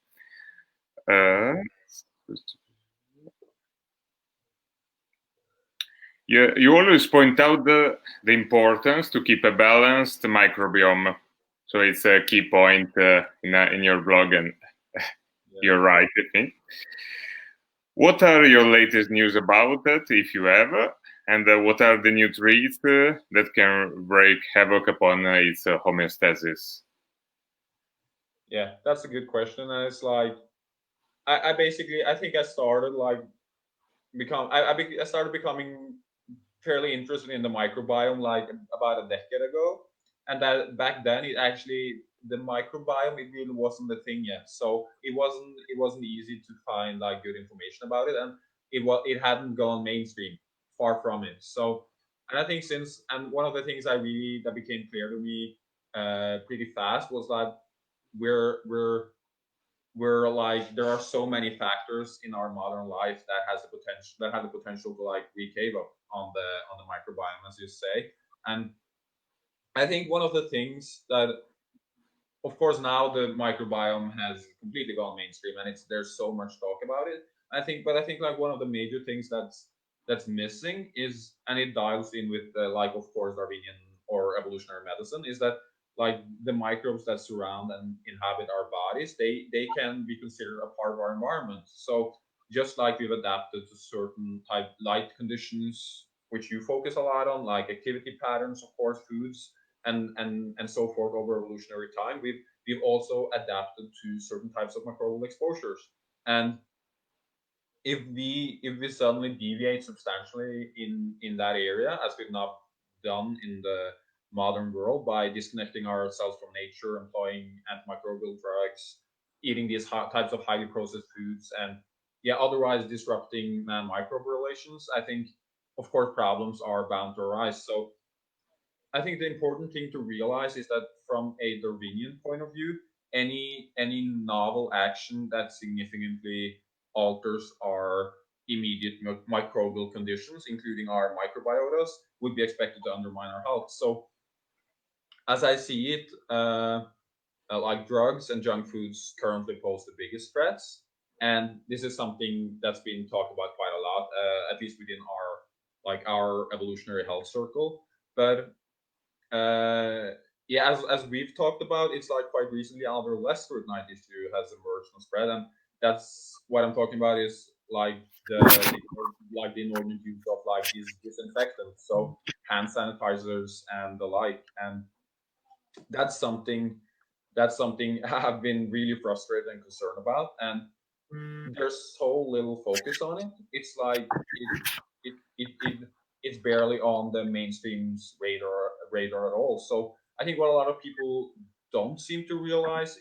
You always point out the importance to keep a balanced microbiome. So it's a key point in your blog, and you're right, I think. What are your latest news about it, if you have? And what are the new treats that can wreak havoc upon its homeostasis? Yeah, that's a good question. And it's like, I basically, I think I started like I started becoming fairly interested in the microbiome like about a decade ago, and that back then it actually, the microbiome, it really wasn't the thing yet. So it wasn't easy to find like good information about it, and it hadn't gone mainstream, far from it. So, and I think since, and one of the things that became clear to me pretty fast was that we're like, there are so many factors in our modern life that have the potential to like wreak havoc on the microbiome, as you say. And I think one of the things that, of course, now the microbiome has completely gone mainstream, and there's so much talk about it. I think like one of the major things that's missing is, and it dials in with like of course Darwinian or evolutionary medicine, is that like the microbes that surround and inhabit our bodies, they can be considered a part of our environment. So just like we've adapted to certain type light conditions, which you focus a lot on, like activity patterns, of course, foods, and so forth over evolutionary time, we've also adapted to certain types of microbial exposures. And if we suddenly deviate substantially in that area, as we've now done in the modern world by disconnecting ourselves from nature, employing antimicrobial drugs, eating these types of highly processed foods, and yeah, otherwise disrupting man microbe relations, I think of course problems are bound to arise. So I think the important thing to realize is that from a Darwinian point of view, any novel action that significantly alters our immediate microbial conditions, including our microbiotas, would be expected to undermine our health. So, as I see it, like drugs and junk foods currently pose the biggest threats, and this is something that's been talked about quite a lot, at least within our evolutionary health circle. But yeah, as we've talked about, it's like quite recently another less scrutinized issue has emerged and spread, and that's what I'm talking about is like the inordinate use of like these disinfectants, so hand sanitizers and the like. And that's something I've been really frustrated and concerned about, and there's so little focus on it. It's like it's barely on the mainstream's radar at all. So I think what a lot of people don't seem to realize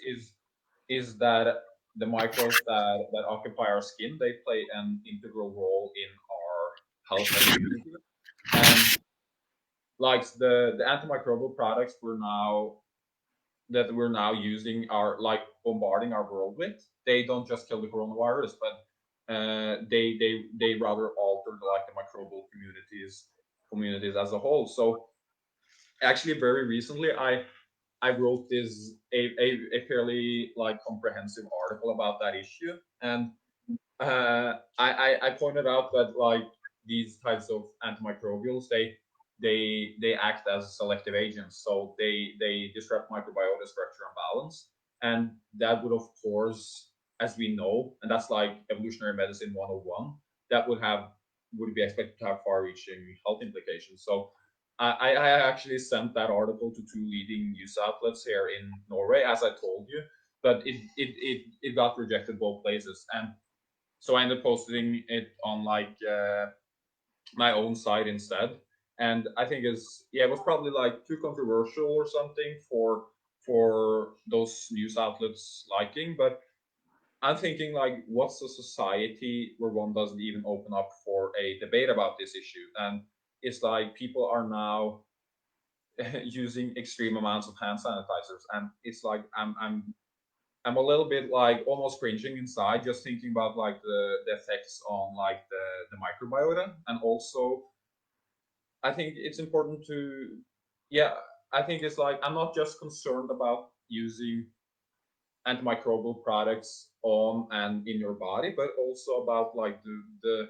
is that the microbes that occupy our skin, they play an integral role in our health and immunity. And like the antimicrobial products we're now using are like bombarding our world with, they don't just kill the coronavirus, but they rather alter like the microbial communities as a whole. So actually, very recently, I wrote a fairly like comprehensive article about that issue, and I pointed out that like these types of antimicrobials, they act as selective agents, so they disrupt microbiota structure and balance, and that would of course as we know, and that's like evolutionary medicine 101, that would be expected to have far-reaching health implications. So I actually sent that article to 2 leading news outlets here in Norway, as I told you, but it got rejected both places, and so I ended up posting it on like my own site instead. And I think it was probably like too controversial or something for those news outlets liking, but I'm thinking like, what's a society where one doesn't even open up for a debate about this issue? And it's like people are now using extreme amounts of hand sanitizers, and it's like I'm a little bit like almost cringing inside just thinking about like the effects on like the microbiota. And also I think it's important to, yeah, I think it's like I'm not just concerned about using antimicrobial products on and in your body, but also about like the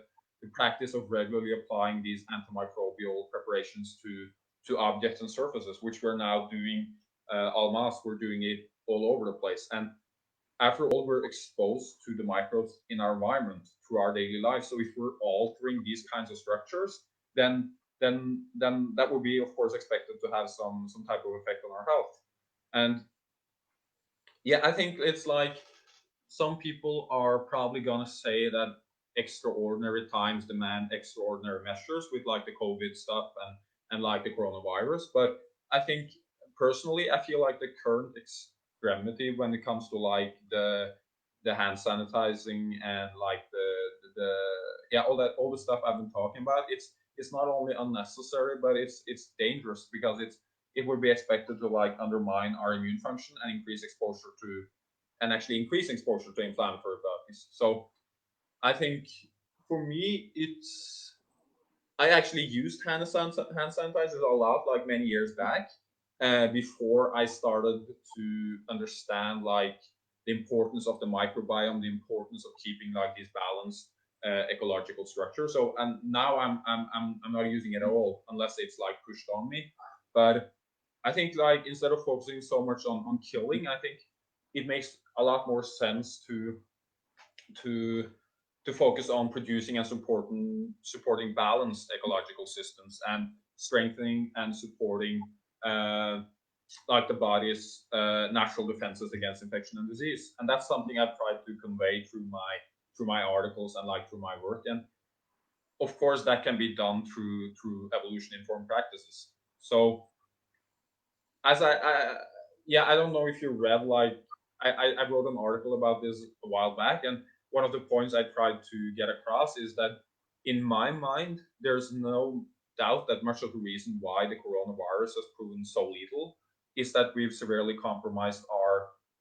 practice of regularly applying these antimicrobial preparations to objects and surfaces, which we're now doing en masse. We're doing it all over the place. And after all, we're exposed to the microbes in our environment through our daily life. So if we're altering these kinds of structures, then that would be, of course, expected to have some type of effect on our health. And yeah, I think it's like some people are probably gonna say that extraordinary times demand extraordinary measures with like the COVID stuff and like the coronavirus. But I think personally, I feel like the current extremity when it comes to like the hand sanitizing and like the yeah, all the stuff I've been talking about, it's not only unnecessary, but it's dangerous because it would be expected to like undermine our immune function and increase exposure to and actually increase exposure to inflammatory bodies. So I think for me, I actually used hand sanitizers a lot, like many years back, before I started to understand like the importance of the microbiome, the importance of keeping like these balanced ecological structures. So and now I'm not using it at all unless it's like pushed on me. But I think like instead of focusing so much on killing, I think it makes a lot more sense to to focus on producing and supporting balanced ecological systems and strengthening and supporting like the body's natural defenses against infection and disease. And that's something I've tried to convey through my articles and like through my work. And of course, that can be done through evolution informed practices. So as I don't know if you read like I wrote an article about this a while back, and one of the points I tried to get across is that in my mind there's no doubt that much of the reason why the coronavirus has proven so lethal is that we've severely compromised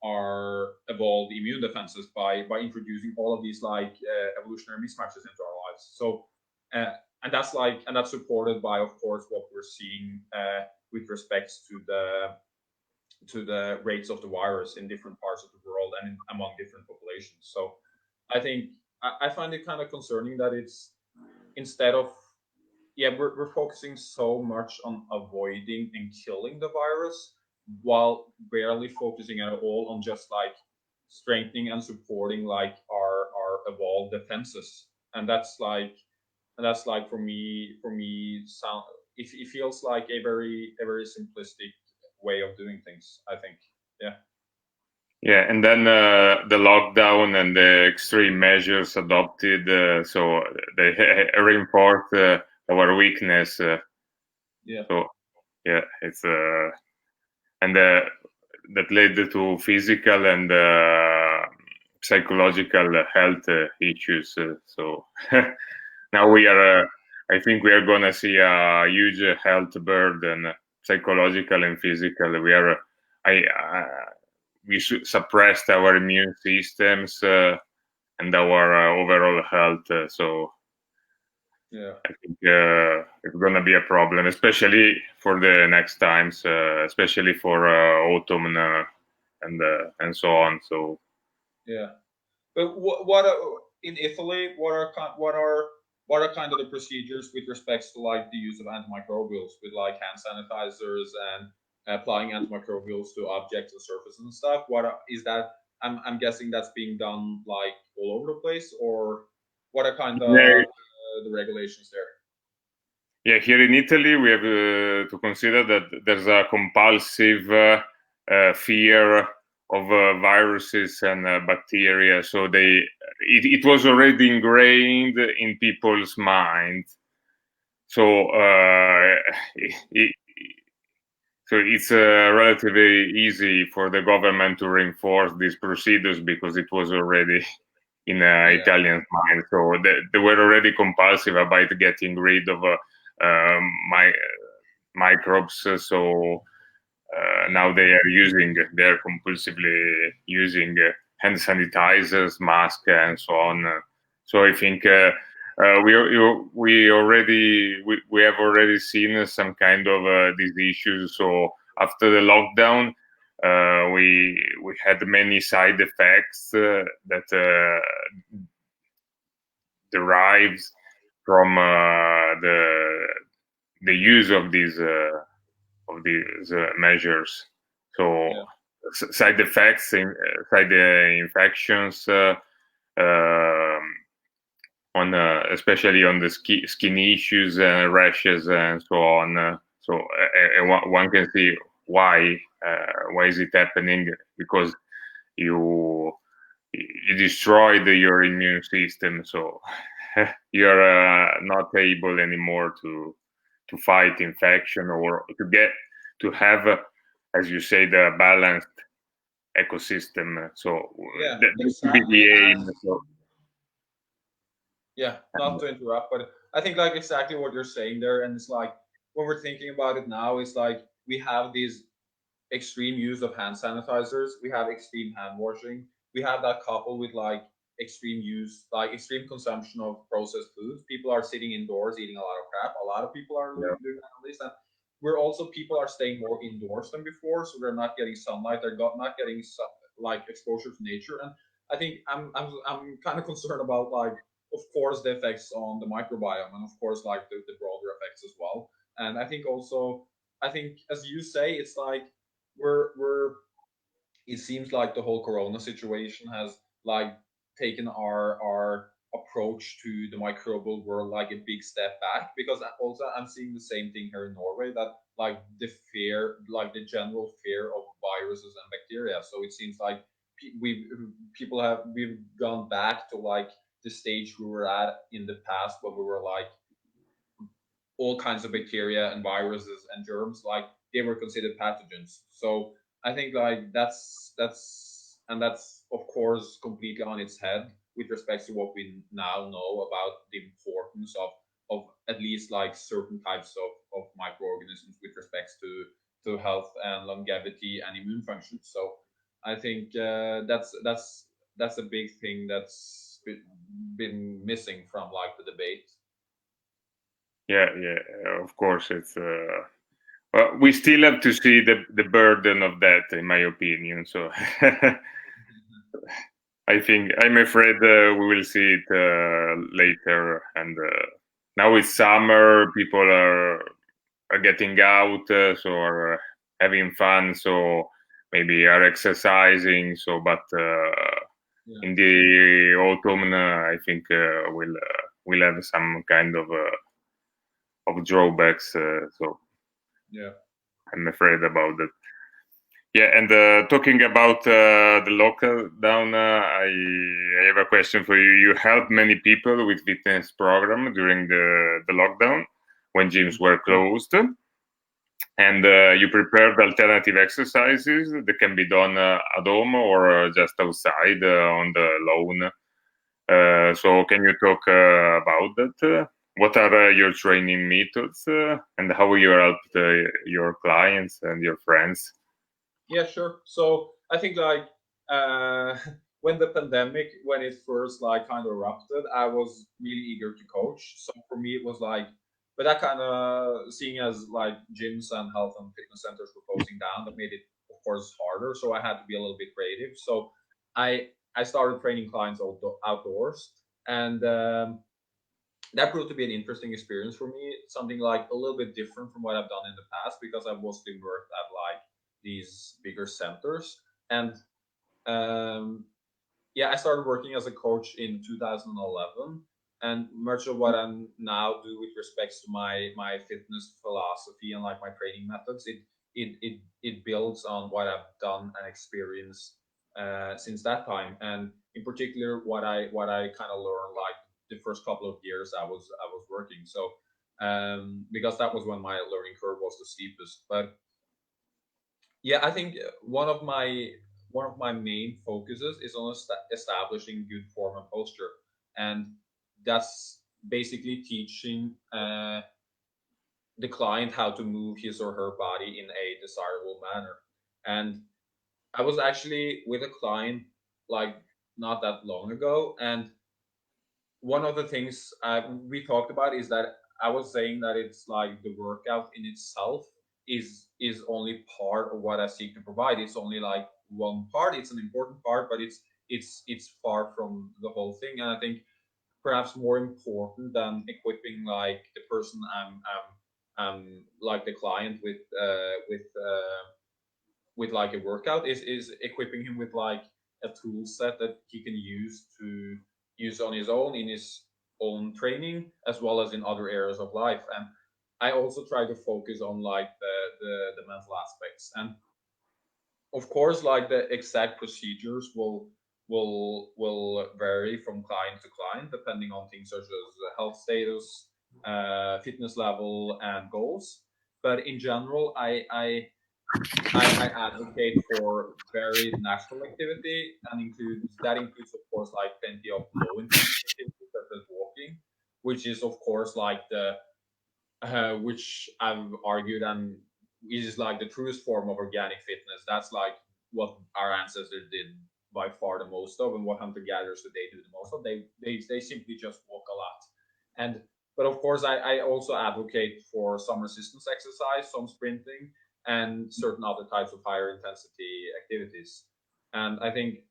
our evolved immune defenses by introducing all of these like evolutionary mismatches into our lives. So and that's supported by, of course, what we're seeing with respects to the rates of the virus in different parts of the world and among different populations. So I think I find it kind of concerning that it's instead of we're focusing so much on avoiding and killing the virus while barely focusing at all on just like strengthening and supporting like our evolved defenses. And that's like for me sound it feels like a very simplistic way of doing things, I think. Yeah, and then the lockdown and the extreme measures adopted, so they reinforce our weakness. So yeah, it's and that led to physical and psychological health issues. So now we are, I think we are gonna see a huge health burden, psychological and physical. We suppressed our immune systems and our overall health. So Yeah, I think it's gonna be a problem, especially for the next times, especially for autumn and so on. So yeah. But what in Italy? What are kind of the procedures with respects to like the use of antimicrobials with like hand sanitizers and applying antimicrobials to objects and surfaces and stuff? Is that I'm guessing that's being done like all over the place, or what are kind of the regulations there? Yeah, here in Italy, we have to consider that there's a compulsive fear of viruses and bacteria. So it was already ingrained in people's minds. So it's relatively easy for the government to reinforce these procedures because it was already in Italian mind. So they were already compulsive about getting rid of microbes. So now they're compulsively using hand sanitizers, masks, and so on. So I think we have already seen some kind of these issues. So after the lockdown, we had many side effects that derives from the use of these measures. So side effects, side infections, on especially on the skin issues, rashes, and so on. So one can see why is it happening, because you destroyed your immune system, so you're not able anymore to fight infection or to have, as you say, the balanced ecosystem. So that should be the aim. So, yeah, not to interrupt, but I think like exactly what you're saying there, and it's like when we're thinking about it now, it's like we have these extreme use of hand sanitizers, we have extreme hand washing, we have that coupled with like extreme use, like extreme consumption of processed foods. People are sitting indoors eating a lot of crap. A lot of people are doing that at least, and we're also people are staying more indoors than before, so they're not getting sunlight, they're not getting like exposure to nature. And I think I'm kind of concerned about like, of course, the effects on the microbiome, and of course like the broader effects as well. And I think also, I think as you say, it's like we're it seems like the whole corona situation has like taken our approach to the microbial world like a big step back, because also I'm seeing the same thing here in Norway, that like the fear, like the general fear of viruses and bacteria. So it seems like we've gone back to like the stage we were at in the past, where we were like all kinds of bacteria and viruses and germs, like they were considered pathogens. So I think like that's of course completely on its head with respect to what we now know about the importance of at least like certain types of microorganisms with respect to health and longevity and immune function. So I think that's a big thing that's been missing from like the debate. yeah, of course, it's we still have to see the burden of that, in my opinion. So I think, I'm afraid we will see it later. And now it's summer, people are getting out, so are having fun, so maybe are exercising. So, but in the autumn, I think we'll have some kind of drawbacks. So Yeah. I'm afraid about that. Yeah, and talking about the lockdown, I have a question for you. You helped many people with fitness program during the lockdown when gyms were closed, and you prepared alternative exercises that can be done at home or just outside on the lawn. So can you talk about that? What are your training methods, and how you helped your clients and your friends? Yeah, sure. So I think like when the pandemic, when it first like kind of erupted, I was really eager to coach. So for me, it was like, but that kind of seeing as like gyms and health and fitness centers were closing down, that made it of course harder. So I had to be a little bit creative. So I started training clients outdoors, and that proved to be an interesting experience for me. Something like a little bit different from what I've done in the past, because I've mostly worked at like these bigger centers. And I started working as a coach in 2011, and much of what I now do with respects to my fitness philosophy and like my training methods, it builds on what I've done and experienced since that time, and in particular what I kind of learned like the first couple of years I was working. So because that was when my learning curve was the steepest. But yeah, I think one of my main focuses is on establishing good form and posture, and that's basically teaching the client how to move his or her body in a desirable manner. And I was actually with a client like not that long ago, and one of the things we talked about is that I was saying that it's like the workout in itself is only part of what I seek to provide. It's only like one part. It's an important part, but it's far from the whole thing. And I think perhaps more important than equipping like the person I'm like the client with like a workout is equipping him with like a tool set that he can use on his own in his own training as well as in other areas of life. And I also try to focus on like the mental aspects. And of course, like the exact procedures will vary from client to client depending on things such as health status, fitness level, and goals. But in general, I advocate for very natural activity, and includes of course like plenty of low intensity activity such as walking, which is of course like the which I've argued and is like the truest form of organic fitness. That's like what our ancestors did by far the most of, and what hunter gatherers today do the most of. They simply just walk a lot. And but of course I also advocate for some resistance exercise, some sprinting, and certain other types of higher intensity activities. And I think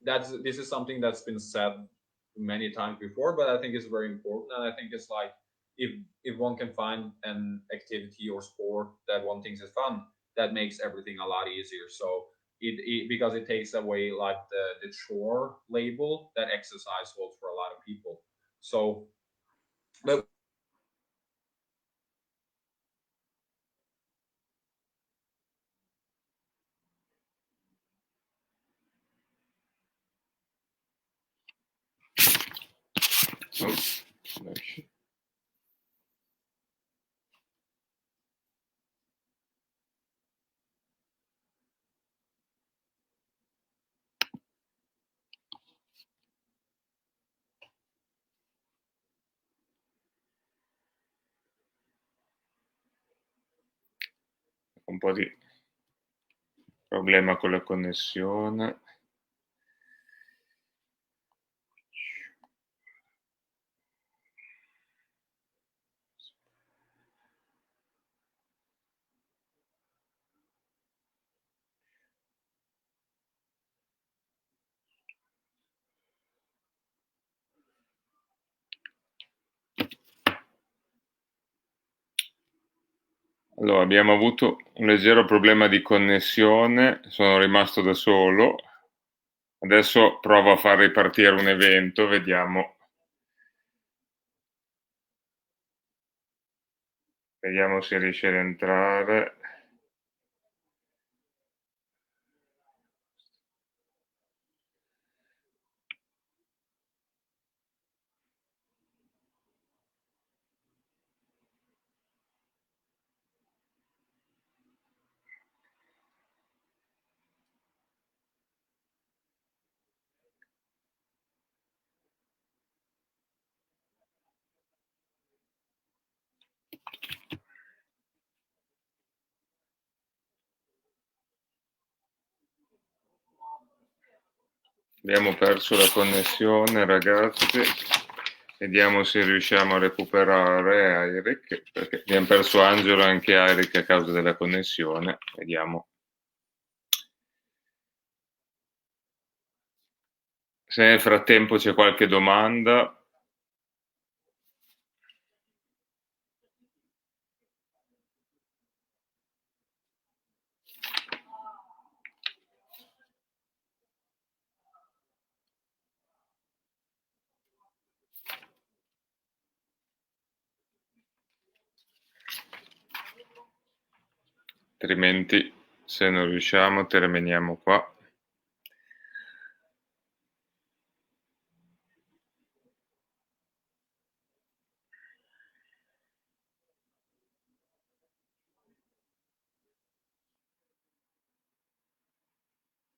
this is something that's been said many times before, but I think it's very important. And I think it's like if one can find an activity or sport that one thinks is fun, that makes everything a lot easier. So because it takes away like the chore label that exercise holds for a lot of people. So but un po' di problema con la connessione. Allora, abbiamo avuto un leggero problema di connessione, sono rimasto da solo. Adesso provo a far ripartire un evento, vediamo se riesce ad entrare. Abbiamo perso la connessione, ragazzi. Vediamo se riusciamo a recuperare Eirik, perché abbiamo perso Angelo e anche Eirik a causa della connessione. Vediamo. Se nel frattempo c'è qualche domanda. altrimenti se non riusciamo terminiamo qua.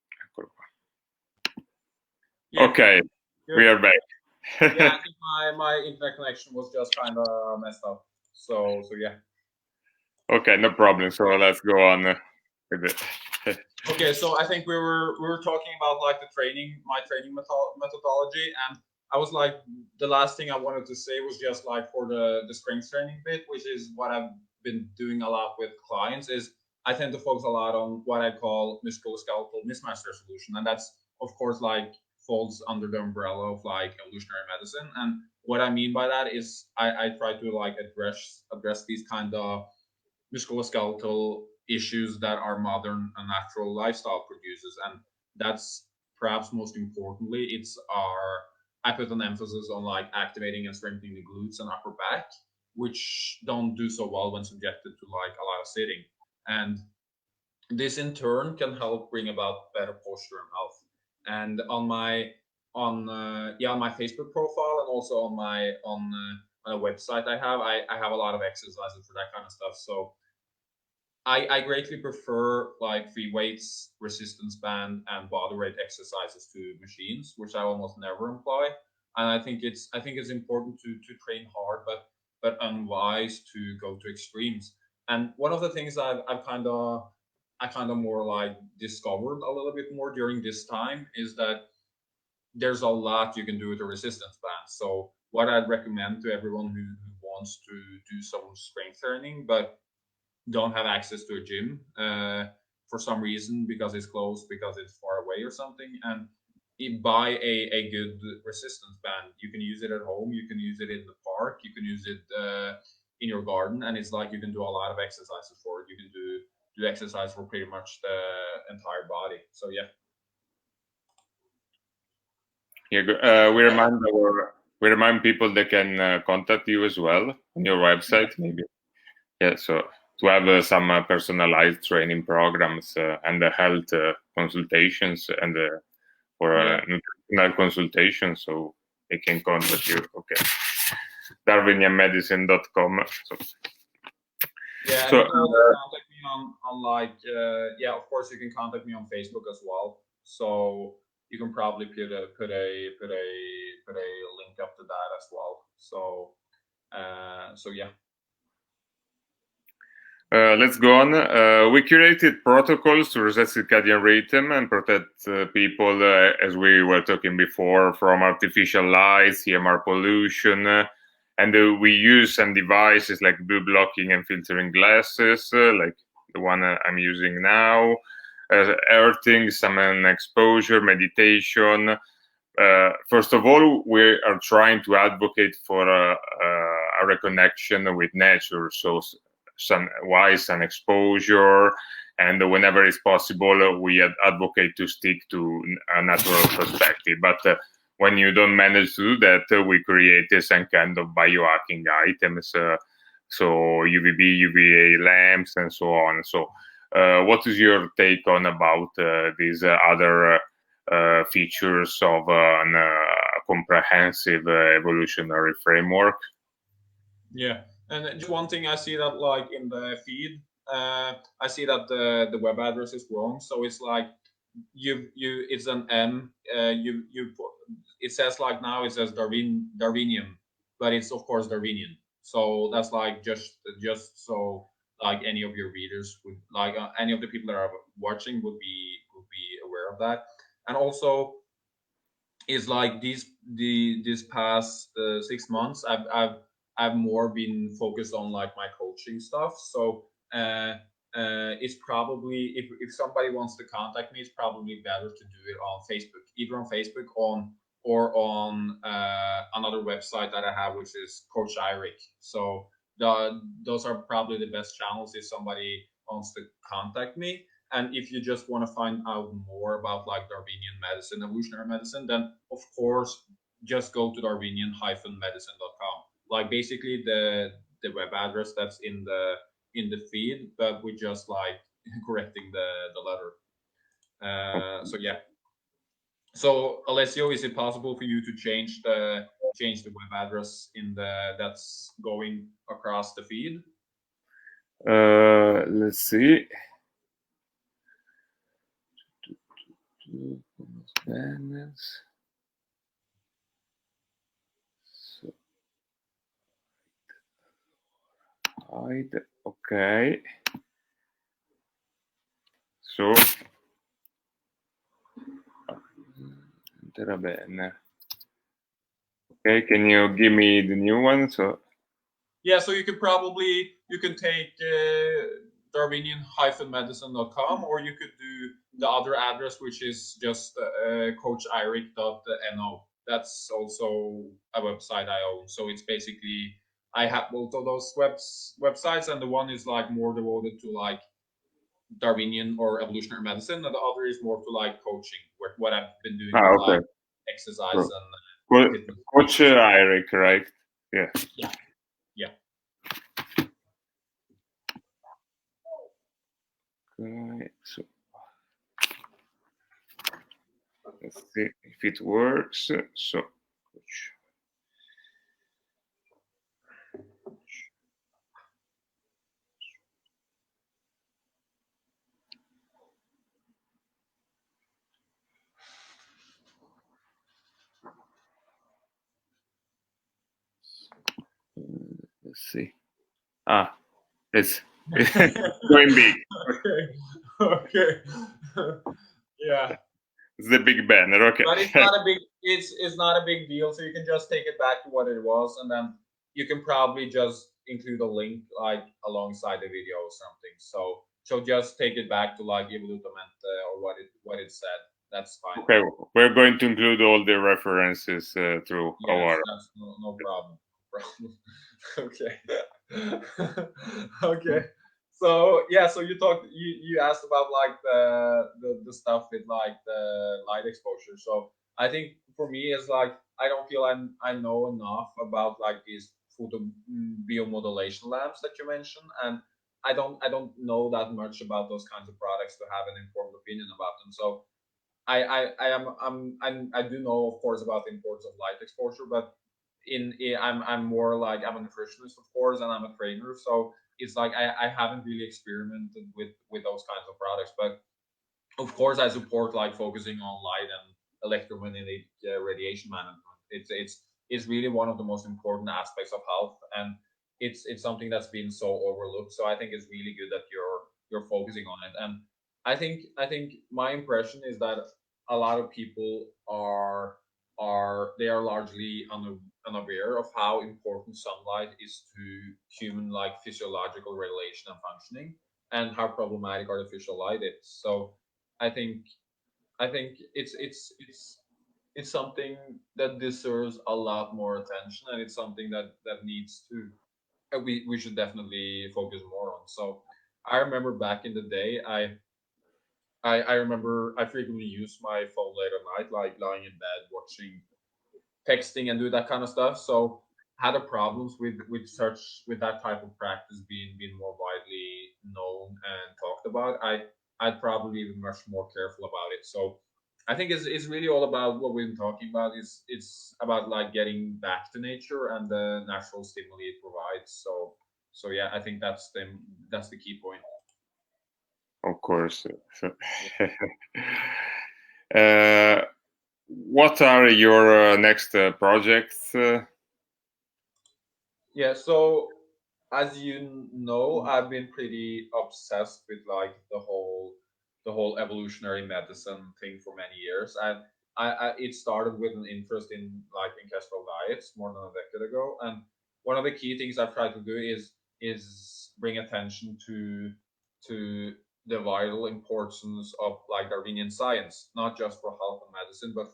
Eccolo qua. Yeah. Okay, we are back. Yeah, I think my internet connection was just kind of messed up. So yeah. Okay, no problem. So let's go on with it. Okay, so I think we were talking about like my training methodology, and I was like, the last thing I wanted to say was just like for the strength training bit, which is what I've been doing a lot with clients, is I tend to focus a lot on what I call musculoskeletal mismatch resolution, and that's of course like falls under the umbrella of like evolutionary medicine. And what I mean by that is I try to like address these kind of musculoskeletal issues that our modern and natural lifestyle produces. And that's perhaps most importantly, I put an emphasis on like activating and strengthening the glutes and upper back, which don't do so well when subjected to like a lot of sitting. And this in turn can help bring about better posture and health. And on my Facebook profile, and also on a website I have a lot of exercises for that kind of stuff. So I greatly prefer like free weights, resistance band, and body weight exercises to machines, which I almost never employ. And I think it's important to train hard, but unwise to go to extremes. And one of the things I kind of more like discovered a little bit more during this time is that there's a lot you can do with a resistance band. So what I'd recommend to everyone who wants to do some strength training, but don't have access to a gym for some reason, because it's closed, because it's far away or something, and you buy a good resistance band. You can use it at home, you can use it in the park, you can use it in your garden, and it's like you can do a lot of exercises for it. You can do exercise for pretty much the entire body. So yeah. Yeah, we remind people they can contact you as well on your website, maybe. Yeah, so to have some personalized training programs and health consultations and for nutritional consultation, so they can contact you. Okay, Darwinianmedicine.com. So yeah, so, you can also contact me on like of course you can contact me on Facebook as well. So you can probably put a link up to that as well. So yeah. Let's go on. We curated protocols to reset circadian rhythm and protect people, as we were talking before, from artificial light, CMR pollution, and we use some devices like blue blocking and filtering glasses, like the one I'm using now, earthing, sun exposure, meditation. First of all, we are trying to advocate for a reconnection with nature, so sun exposure, and whenever it's possible, we advocate to stick to a natural perspective. But when you don't manage to do that, we create some kind of biohacking items, so UVB, UVA lamps, and so on. So, what is your take on about these other features of a comprehensive evolutionary framework? Yeah, and just one thing I see that like in the feed, I see that the web address is wrong. So it's like it's an M. It says like now it says Darwinian, but it's of course Darwinian. So that's like just so like any of your readers would like any of the people that are watching would be aware of that. And also is like this past 6 months I've more been focused on like my coaching stuff. So it's probably if somebody wants to contact me, it's probably better to do it on Facebook, either on Facebook or on another website that I have, which is Coach Eirik. So those are probably the best channels if somebody wants to contact me. And if you just want to find out more about like Darwinian medicine, evolutionary medicine, then of course just go to Darwinian-medicine.com. Like basically the web address that's in the feed, but we just like correcting the letter. So yeah. So Alessio, is it possible for you to change the web address that's going across the feed? Let's see. Banners. So, hide. Okay. So, enter a banner. Okay, can you give me the new one? So yeah, so you can take Darwinian-medicine.com, or you could do the other address, which is just coacheirik.no. That's also a website I own. So it's basically, I have both of those websites, and the one is like more devoted to like Darwinian or evolutionary medicine, and the other is more to like coaching, what I've been doing with okay. like exercise and Coach Eirik, right? Yeah. Yeah. Okay, so let's see if it works. So let's see. It's going big. Okay. Yeah. It's the big banner. Okay. But it's not a big it's not a big deal. So you can just take it back to what it was, and then you can probably just include a link like alongside the video or something. So just take it back to like EVOLUTAMENTE or what it said. That's fine. Okay, we're going to include all the references through our. That's no problem. Okay. Okay. So yeah, so you asked about like the stuff with like the light exposure. So I think for me it's like I don't feel I know enough about like these photo biomodulation lamps that you mentioned, and I don't know that much about those kinds of products to have an informed opinion about them. So I do know, of course, about the importance of light exposure, but I'm more like I'm a nutritionist, of course, and I'm a trainer, so it's like I haven't really experimented with those kinds of products. But of course, I support like focusing on light and electromagnetic radiation management. It's really one of the most important aspects of health, and it's something that's been so overlooked. So I think it's really good that you're focusing on it. And I think my impression is that a lot of people are largely unaware of how important sunlight is to human like physiological regulation and functioning, and how problematic artificial light is. So I think it's something that deserves a lot more attention, and it's something that needs to we should definitely focus more on. So I remember back in the day, I remember I frequently used my phone late at night, like lying in bed watching, texting, and do that kind of stuff. So had a problems with that type of practice being more widely known and talked about. I'd probably be much more careful about it. So I think it's really all about what we've been talking about. It's about like getting back to nature and the natural stimuli it provides. So yeah, I think that's the key point. Of course. What are your next projects? Yeah, so as you know, I've been pretty obsessed with like the whole evolutionary medicine thing for many years. And it started with an interest in like ancestral diets more than a decade ago. And one of the key things I've tried to do is bring attention to the vital importance of like Darwinian science, not just for health and medicine, but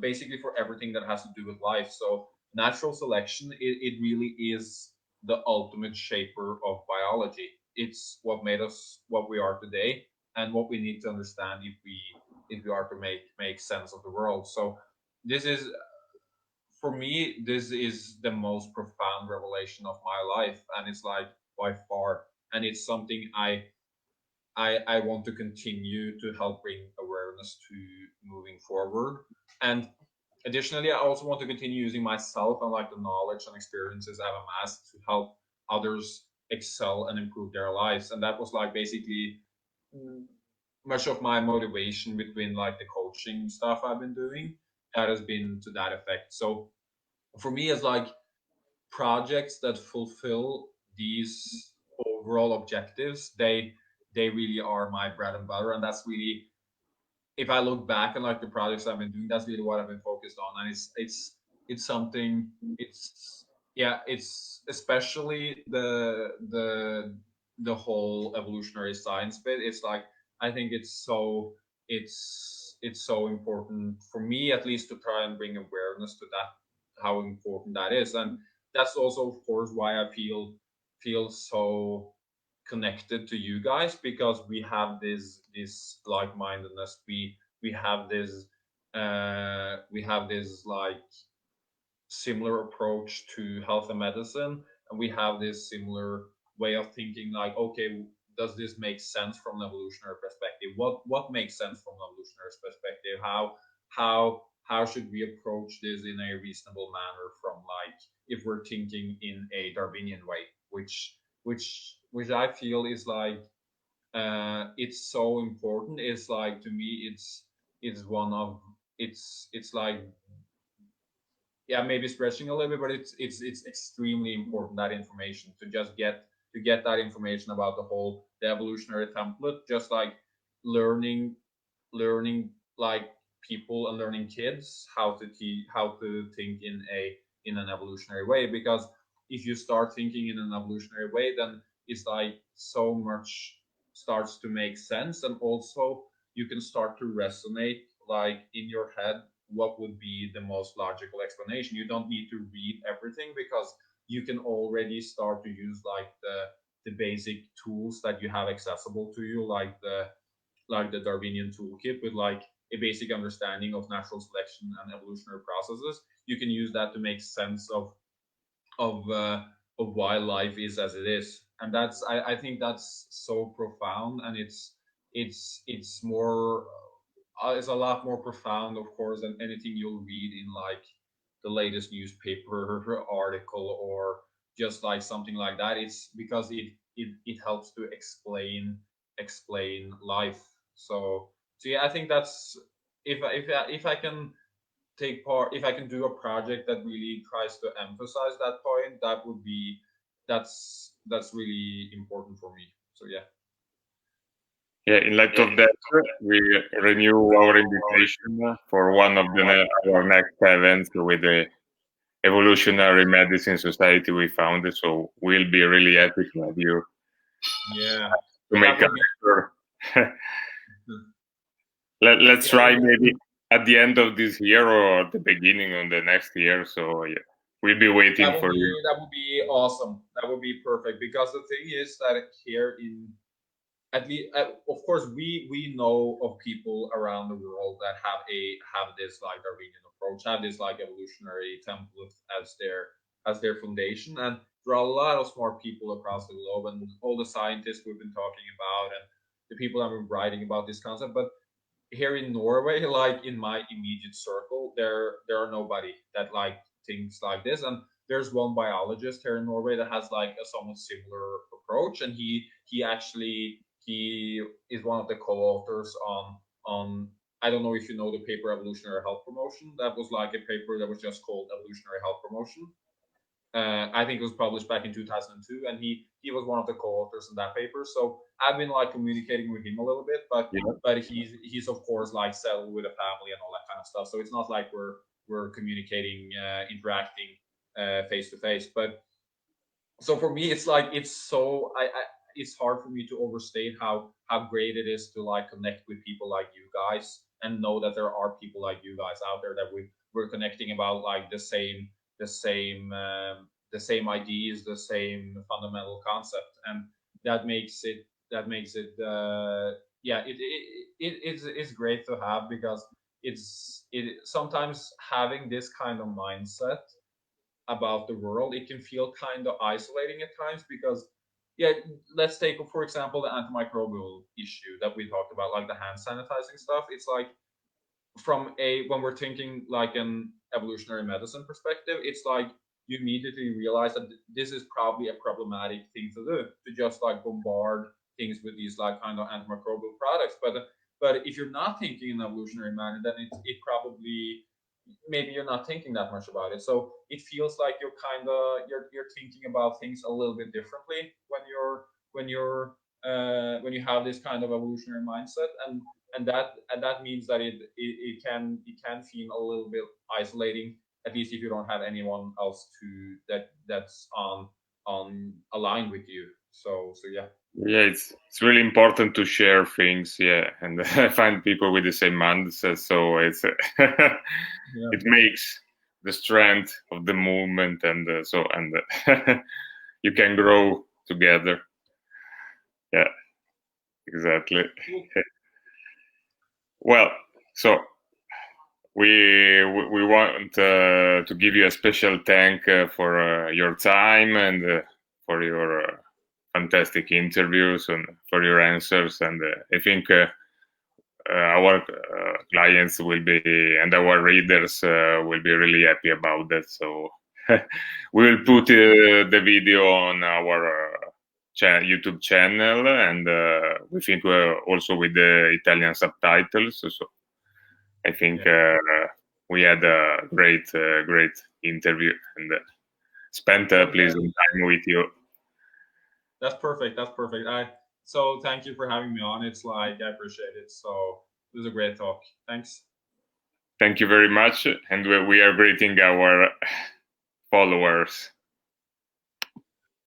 basically for everything that has to do with life. So natural selection, it really is the ultimate shaper of biology. It's what made us what we are today, and what we need to understand if we are to make sense of the world. So this is, for me, this is the most profound revelation of my life, and it's like by far and it's something I want to continue to help bring awareness to moving forward. And additionally, I also want to continue using myself and like the knowledge and experiences I've amassed to help others excel and improve their lives. And that was like basically much of my motivation between like the coaching stuff I've been doing. That has been to that effect. So for me, it's like projects that fulfill these overall objectives, they really are my bread and butter. And that's really, if I look back on like the projects I've been doing, that's really what I've been focused on. And it's something, it's, yeah, it's especially the whole evolutionary science bit. It's like, I think it's so important for me at least to try and bring awareness to that, how important that is. And that's also of course why I feel so connected to you guys, because we have this like-mindedness. We have this like similar approach to health and medicine, and we have this similar way of thinking, like, okay, does this make sense from an evolutionary perspective? What makes sense from an evolutionary perspective? How should we approach this in a reasonable manner, from like, if we're thinking in a Darwinian way, which I feel is like, it's so important. It's like, to me, it's one of, it's like, yeah, maybe stretching a little bit, but it's extremely important, that information, to just get that information about the evolutionary template, just like learning like people and learning kids how to think in an evolutionary way. Because if you start thinking in an evolutionary way, then it's like so much starts to make sense, and also you can start to resonate like in your head what would be the most logical explanation. You don't need to read everything, because you can already start to use like the basic tools that you have accessible to you, like the Darwinian toolkit, with like a basic understanding of natural selection and evolutionary processes. You can use that to make sense of why life is as it is. And that's, I think that's so profound, and it's more, it's a lot more profound, of course, than anything you'll read in like the latest newspaper article, or just like something like that. It's because it helps to explain life. So yeah, I think that's, if I can take part, if I can do a project that really tries to emphasize that point, that would be, that's really important for me. So yeah. Yeah, in light of that, we renew our invitation for one of our next events with the Evolutionary Medicine Society we founded. So we'll be really happy to have you. Yeah. To make a lecture. Let's try maybe at the end of this year or the beginning of the next year. So yeah, we'll be waiting for you. That would be awesome. That would be perfect, because the thing is that here in, at least, of course, we know of people around the world that have this like Darwinian approach, have this like evolutionary template as their foundation. And there are a lot of smart people across the globe, and all the scientists we've been talking about, and the people that have been writing about this concept. But here in Norway, like in my immediate circle, there are nobody that like thinks like this. And there's one biologist here in Norway that has like a somewhat similar approach, and he is one of the co-authors on, I don't know if you know the paper Evolutionary Health Promotion. That was like a paper that was just called Evolutionary Health Promotion. I think it was published back in 2002, and he was one of the co-authors in that paper. So I've been like communicating with him a little bit, but he's of course like settled with a family and all that kind of stuff. So it's not like we're communicating, interacting face to face. But so for me, it's like, it's so, it's hard for me to overstate how great it is to like connect with people like you guys, and know that there are people like you guys out there that we're connecting about like the same ideas, the same fundamental concept. And that makes it yeah, it's great to have, because it sometimes having this kind of mindset about the world, it can feel kind of isolating at times, because yeah, let's take, for example, the antimicrobial issue that we talked about, like the hand sanitizing stuff. It's like, when we're thinking like an evolutionary medicine perspective, it's like you immediately realize that this is probably a problematic thing to do, to just like bombard things with these like kind of antimicrobial products. But if you're not thinking in an evolutionary manner, then it probably, maybe you're not thinking that much about it. So it feels like you're thinking about things a little bit differently when you have this kind of evolutionary mindset, and that means that it can feel a little bit isolating, at least if you don't have anyone else that's on aligned with you. So yeah. Yeah, it's really important to share things, yeah, and find people with the same mindset. So it's it makes the strength of the movement, and you can grow together. Yeah, exactly. Well, so we want to give you a special thank for your time and for your fantastic interviews and for your answers. And I think our clients will be, and our readers will be really happy about that. So we will put the video on our YouTube channel, and we think also with the Italian subtitles. So I think we had a great interview, and spent pleasant time with you. That's perfect. So thank you for having me on. It's like, I appreciate it. So it was a great talk. Thanks. Thank you very much, and we are greeting our followers.